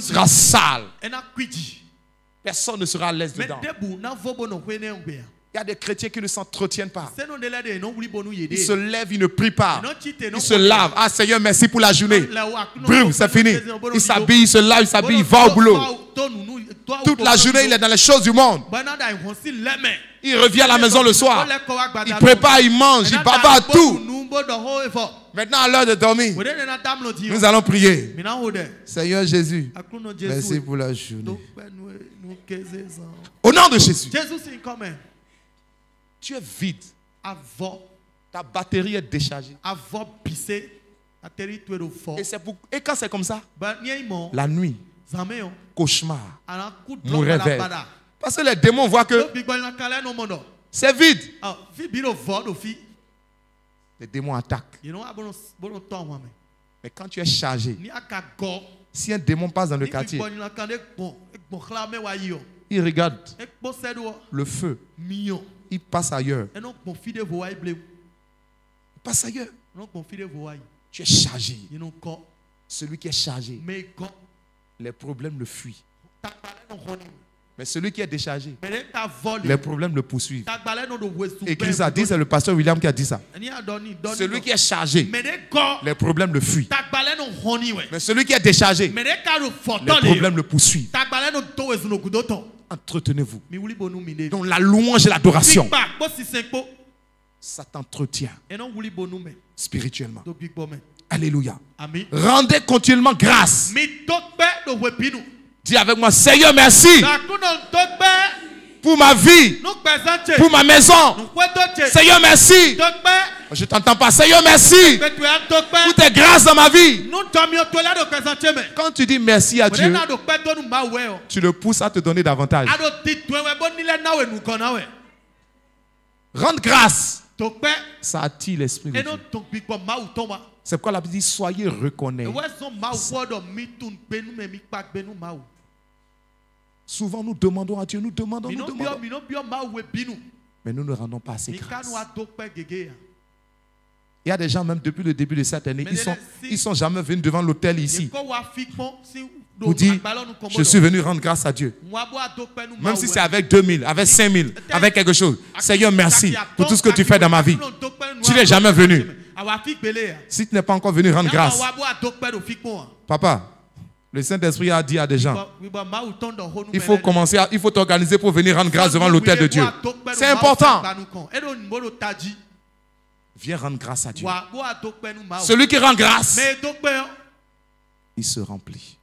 sera sale. Personne ne sera à l'aise dedans. Il y a des chrétiens qui ne s'entretiennent pas. Ils se lèvent, ils ne prient pas. Ils se lavent. Ah Seigneur, merci pour la journée. Brûle, c'est fini. Il s'habille, il se lave, il s'habille, il va au boulot. Toute la journée, il est dans les choses du monde. Il revient à la maison le soir. Il prépare, il mange, il bavarde tout. Maintenant, à l'heure de dormir, nous allons prier. Seigneur Jésus, merci pour la journée. Au nom de Jésus. Tu es vide. Ta batterie est déchargée. Et quand c'est comme ça, la nuit, cauchemar, mon réveil. Parce que les démons voient que c'est vide. Les démons attaquent. Mais quand tu es chargé, si un démon passe dans le quartier, il regarde le feu. Il passe ailleurs. Il passe ailleurs. Tu es chargé. Celui qui est chargé, les problèmes le fuient. Mais celui qui est déchargé, les problèmes le poursuivent. Écrit ça, dit, c'est le pasteur William qui a dit ça. Celui qui est chargé, les problèmes le fuient. Mais celui qui est déchargé, les problèmes le poursuivent. Entretenez-vous. Donc la louange et l'adoration, ça t'entretient spirituellement. Alléluia. Rendez continuellement grâce. Dis avec moi, Seigneur, merci pour ma vie, pour ma maison. Seigneur, merci. Je ne t'entends pas. Seigneur, merci pour tes grâces dans ma vie. Quand tu dis merci à Dieu, tu le pousses à te donner davantage. Rendre grâce, ça attire l'esprit de Dieu. C'est pourquoi la Bible dit soyez reconnaissants. Souvent nous demandons à Dieu, nous demandons. Mais nous ne rendons pas assez grâce. Il y a des gens même depuis le début de cette année, ils sont jamais venus devant l'autel ici pour dire je suis venu rendre grâce à Dieu. Même si c'est avec 2000, avec 5000, avec quelque chose. Seigneur, merci pour tout ce que tu fais dans ma vie. Tu n'es jamais venu. Si tu n'es pas encore venu rendre grâce, papa, le Saint-Esprit a dit à des gens, il faut commencer, il faut t'organiser pour venir rendre grâce devant l'autel de Dieu. C'est important. Viens rendre grâce à Dieu. Celui qui rend grâce, il se remplit.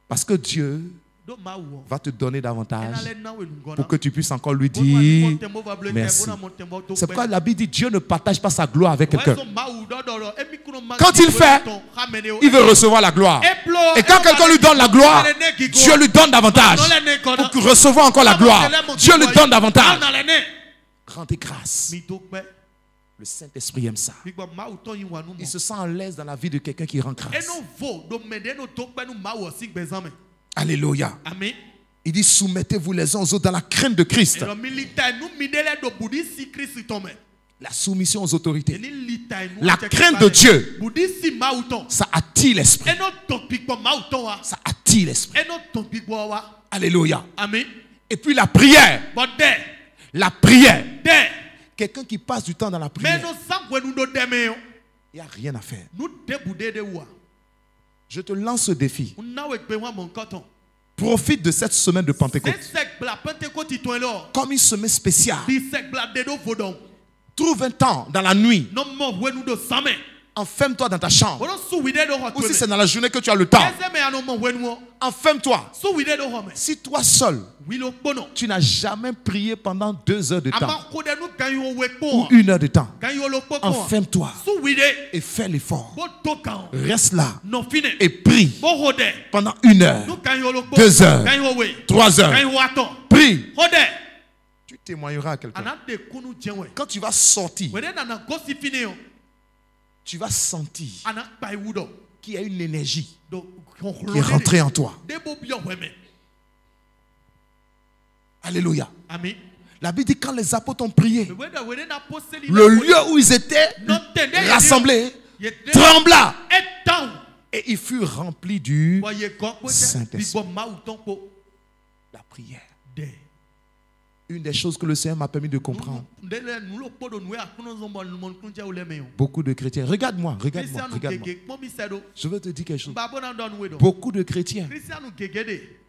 Parce que Dieu va te donner davantage pour que tu puisses encore lui dire merci. C'est pourquoi la Bible dit Dieu ne partage pas sa gloire avec quelqu'un. Quand il fait, il veut recevoir la gloire. Et quand quelqu'un lui donne la gloire, Dieu lui donne davantage. Pour recevoir encore la gloire, Dieu lui donne davantage. Rendez grâce. Le Saint-Esprit aime ça. Il se sent à l'aise dans la vie de quelqu'un qui rend grâce. Alléluia. Il dit soumettez-vous les uns aux autres dans la crainte de Christ. La soumission aux autorités. La crainte de Dieu. Ça attire l'esprit. Ça attire l'esprit. Alléluia. Amen. Et puis la prière. La prière. Quelqu'un qui passe du temps dans la prière. Il n'y a rien à faire. Je te lance ce défi. Profite de cette semaine de Pentecôte comme une semaine spéciale. Trouve un temps dans la nuit. Enferme-toi dans ta chambre. Ou si c'est dans la journée que tu as le temps, enferme-toi. Si toi seul, tu n'as jamais prié pendant 2 heures de temps ou 1 heure de temps, enferme-toi et fais l'effort. Reste là et prie pendant 1 heure, 2 heures, 3 heures. Prie. Tu témoigneras à quelqu'un. Quand tu vas sortir, tu vas sentir qu'il y a une énergie qui est rentrée en toi. Alléluia. Amen. La Bible dit quand les apôtres ont prié, le lieu où ils étaient rassemblés trembla et il fut rempli du Saint-Esprit. La prière. Une des choses que le Seigneur m'a permis de comprendre. Beaucoup de chrétiens. Regarde-moi. Je veux te dire quelque chose. Beaucoup de chrétiens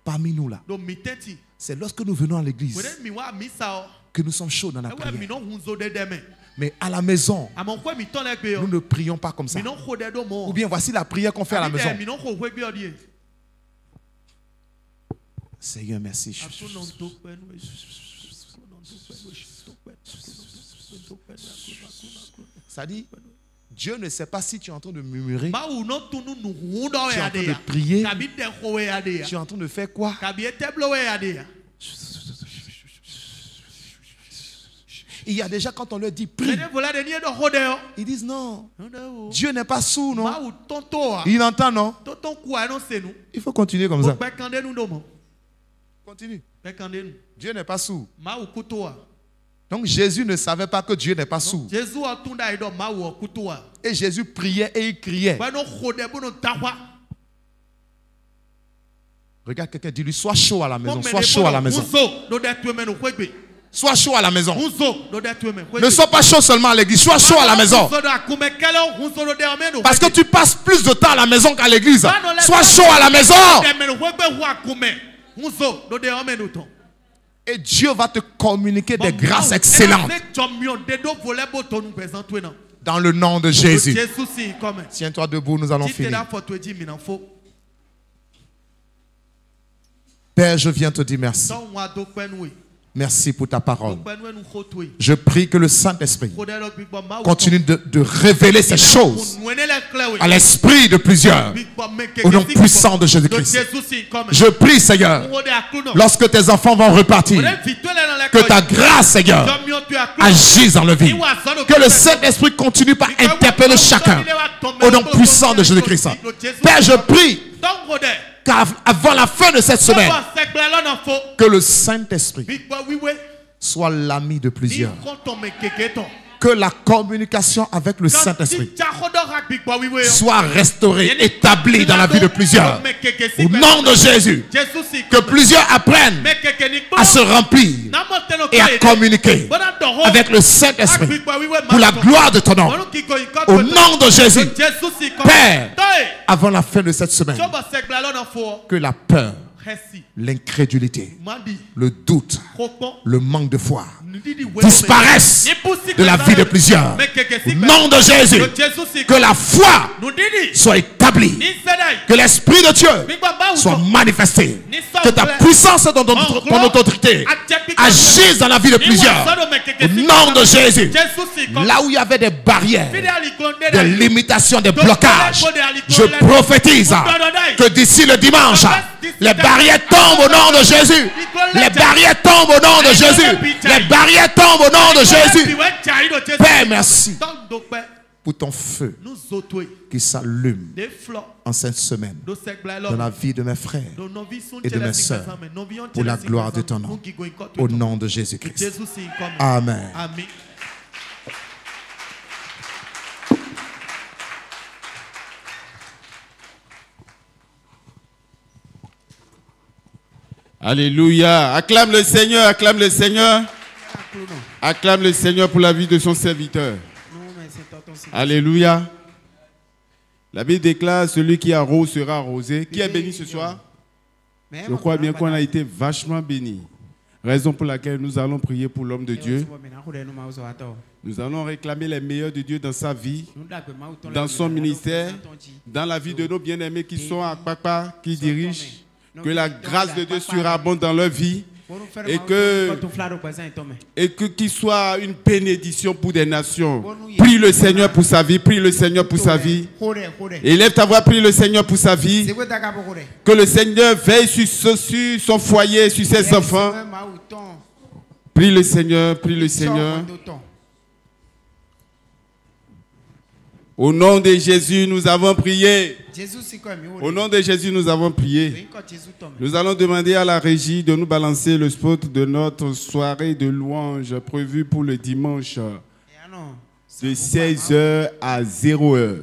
parmi nous là. C'est lorsque nous venons à l'église que nous sommes chauds dans la prière. Mais à la maison, nous ne prions pas comme ça. Ou bien voici la prière qu'on fait à la maison. Seigneur, merci. Ça dit, Dieu ne sait pas si tu es en train de murmurer, tu es en train de prier, tu es en train de faire quoi? Il y a déjà quand on leur dit prie, ils disent non, Dieu n'est pas sourd, non? Il entend, non? Il faut continuer comme ça. Continue. Dieu n'est pas sourd. Donc Jésus ne savait pas que Dieu n'est pas sourd. Et Jésus priait et il criait. Regarde quelqu'un, dis-lui, sois chaud à la maison. Sois chaud à la maison. Sois chaud à la maison. Ne sois pas chaud seulement à l'église, sois chaud à la maison. Parce que tu passes plus de temps à la maison qu'à l'église. Sois chaud à la maison. Et Dieu va te communiquer des grâces excellentes. Dans le nom de Jésus. Tiens-toi debout, nous allons finir. Père, je viens te dire merci. Merci pour ta parole. Je prie que le Saint-Esprit continue de révéler ces choses à l'esprit de plusieurs au nom puissant de Jésus-Christ. Je prie, Seigneur, lorsque tes enfants vont repartir, que ta grâce, Seigneur, agisse dans le vie. Que le Saint-Esprit continue par interpeller chacun au nom puissant de Jésus-Christ. Père, je prie qu'avant la fin de cette semaine, que le Saint-Esprit soit l'ami de plusieurs. Que la communication avec le Saint-Esprit soit restaurée, établie dans la vie de plusieurs. Au nom de Jésus, que plusieurs apprennent à se remplir et à communiquer avec le Saint-Esprit pour la gloire de ton nom. Au nom de Jésus, Père, avant la fin de cette semaine, que la peur, l'incrédulité, le doute, le manque de foi disparaissent de la vie de plusieurs. Au nom de Jésus, que la foi soit établie, que l'Esprit de Dieu soit manifesté, que ta puissance et ton autorité agissent dans la vie de plusieurs. Au nom de Jésus, là où il y avait des barrières, des limitations, des blocages, je prophétise que d'ici le dimanche, les barrières tombent au nom de Jésus. Les barrières tombent au nom de Jésus. Les barrières tombent au nom de Jésus. Père, merci. pour ton feu qui s'allume en cette semaine dans la vie de mes frères et de mes sœurs pour la gloire de ton nom. Au nom de Jésus-Christ. Amen. Alléluia. Acclame le Seigneur, acclame le Seigneur. Acclame le Seigneur pour la vie de son serviteur. Alléluia. La Bible déclare, celui qui arrose sera arrosé. Qui est béni ce soir? Je crois bien qu'on a été vachement béni. Raison pour laquelle nous allons prier pour l'homme de Dieu. Nous allons réclamer les meilleurs de Dieu dans sa vie, dans son ministère, dans la vie de nos bien-aimés qui sont à Papa, qui dirigent. Que la grâce de Dieu surabonde dans leur vie et que qu'il soit une bénédiction pour des nations. Prie le Seigneur pour sa vie, prie le Seigneur pour sa vie. Élève ta voix, prie le Seigneur pour sa vie. Que le Seigneur veille sur son foyer, sur ses enfants. Prie le Seigneur, prie le Seigneur. Au nom de Jésus, nous avons prié. Au nom de Jésus, nous avons prié. Nous allons demander à la régie de nous balancer le spot de notre soirée de louange prévue pour le dimanche de 16h à 0h.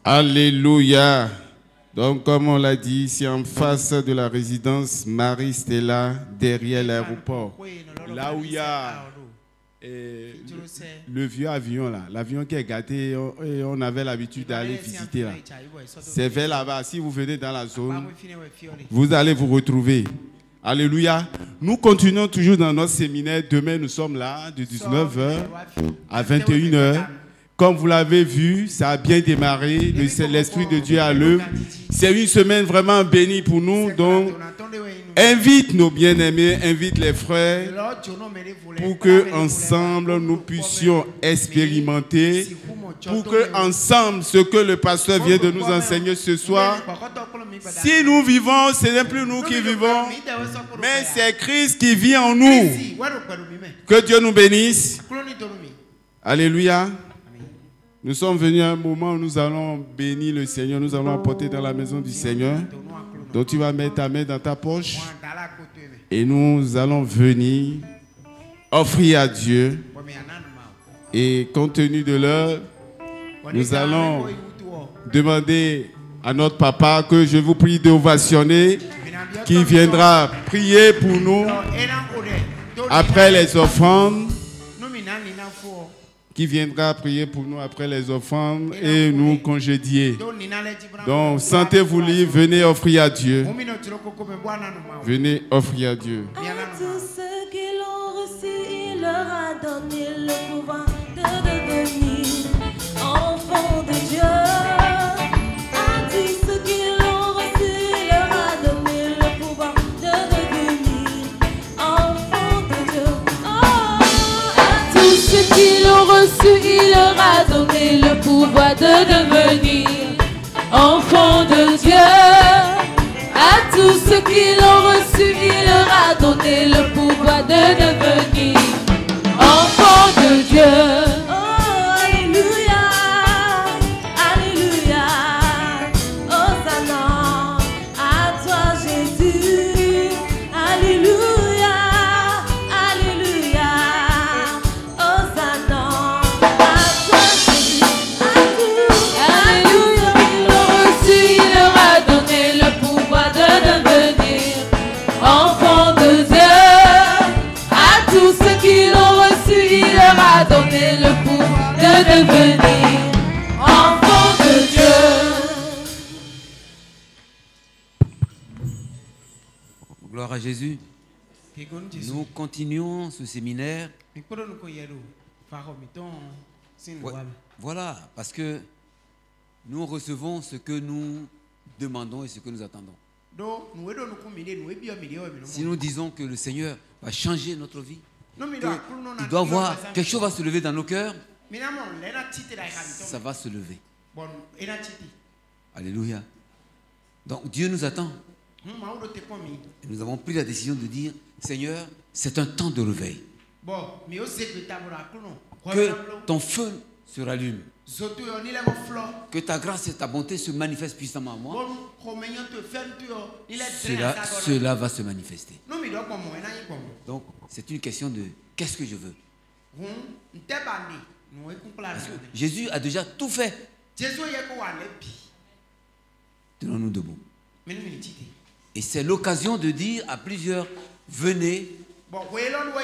Alléluia. Donc, comme on l'a dit, c'est en face de la résidence Marie-Stella, derrière l'aéroport. Là où il y a le vieux avion, là, l'avion qui est gâté, et on avait l'habitude d'aller visiter là. C'est vers là-bas. Si vous venez dans la zone, vous allez vous retrouver. Alléluia. Nous continuons toujours dans notre séminaire. Demain, nous sommes là de 19h à 21h. Comme vous l'avez vu, ça a bien démarré. L'Esprit de Dieu à l'œuvre. C'est une semaine vraiment bénie pour nous. Donc, invite nos bien-aimés, invite les frères pour que ensemble nous puissions expérimenter, pour que ensemble ce que le pasteur vient de nous enseigner ce soir, si nous vivons, ce n'est plus nous qui vivons, mais c'est Christ qui vit en nous. Que Dieu nous bénisse. Alléluia. Nous sommes venus à un moment où nous allons bénir le Seigneur, nous allons apporter dans la maison du Seigneur. Donc tu vas mettre ta main dans ta poche et nous allons venir offrir à Dieu. Et compte tenu de l'heure, nous allons demander à notre papa que je vous prie d'ovationner, qui viendra prier pour nous après les offrandes. Qui viendra prier pour nous après les offrandes et nous congédier. Donc, sentez-vous libre, venez offrir à Dieu. Venez offrir à Dieu. À tous ceux qui l'ont reçu, il leur a donné le pouvoir de devenir enfants de Dieu. À tous ceux qui l'ont reçu, il leur a donné le pouvoir de devenir enfants de Dieu. À tous ceux qui l'ont reçu, il leur a donné le pouvoir de devenir enfants de Dieu. À tous ceux qui l'ont reçu, il leur a donné le pouvoir de devenir enfants de Dieu. Oh, alléluia, alléluia, Hosanna, à toi Jésus, alléluia, alléluia, Hosanna, à toi Jésus, devenir enfant de Dieu. Gloire à Jésus. Nous continuons ce séminaire. Ouais, voilà, parce que nous recevons ce que nous demandons et ce que nous attendons. Si nous disons que le Seigneur va changer notre vie, il doit voir, quelque chose va se lever dans nos cœurs, ça va se lever. Alléluia. Donc Dieu nous attend. Et nous avons pris la décision de dire, Seigneur, c'est un temps de réveil. Que ton feu se rallume. Que ta grâce et ta bonté se manifestent puissamment en moi. Cela va se manifester. Donc, c'est une question de qu'est-ce que je veux. Parce que Jésus a déjà tout fait. Tenons-nous debout. Et c'est l'occasion de dire à plusieurs, venez,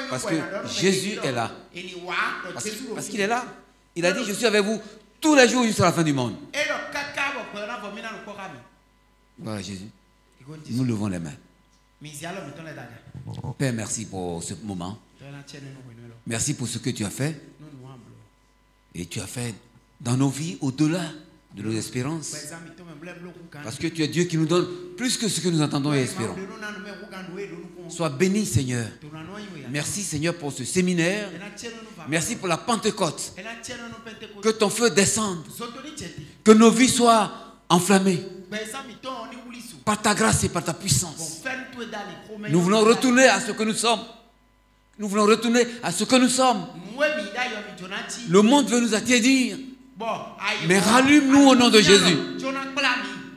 parce que Jésus est là. Parce qu'il est là. Il a dit, je suis avec vous tous les jours jusqu'à la fin du monde. Voilà Jésus. Nous levons les mains. Père, merci pour ce moment. Merci pour ce que tu as fait. Et tu as fait dans nos vies au-delà de nos espérances. Parce que tu es Dieu qui nous donne plus que ce que nous entendons et espérons. Sois béni, Seigneur. Merci, Seigneur, pour ce séminaire. Merci pour la Pentecôte. Que ton feu descende. Que nos vies soient enflammées par ta grâce et par ta puissance. Nous voulons retourner à ce que nous sommes. Nous voulons retourner à ce que nous sommes. Le monde veut nous attiédir. Mais rallume-nous au nom de Jésus.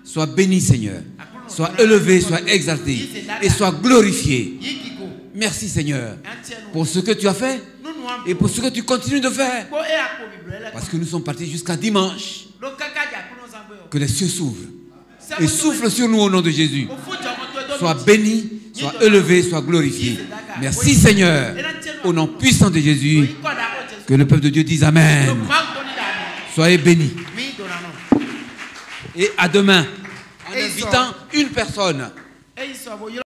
Sois béni, Seigneur. Sois élevé, sois exalté et sois glorifié. Merci, Seigneur, pour ce que tu as fait et pour ce que tu continues de faire. Parce que nous sommes partis jusqu'à dimanche. Que les cieux s'ouvrent et souffle sur nous au nom de Jésus. Sois béni, sois élevé, sois glorifié. Merci, Seigneur, au nom puissant de Jésus. Que le peuple de Dieu dise Amen. Soyez bénis. Et à demain, en invitant une personne.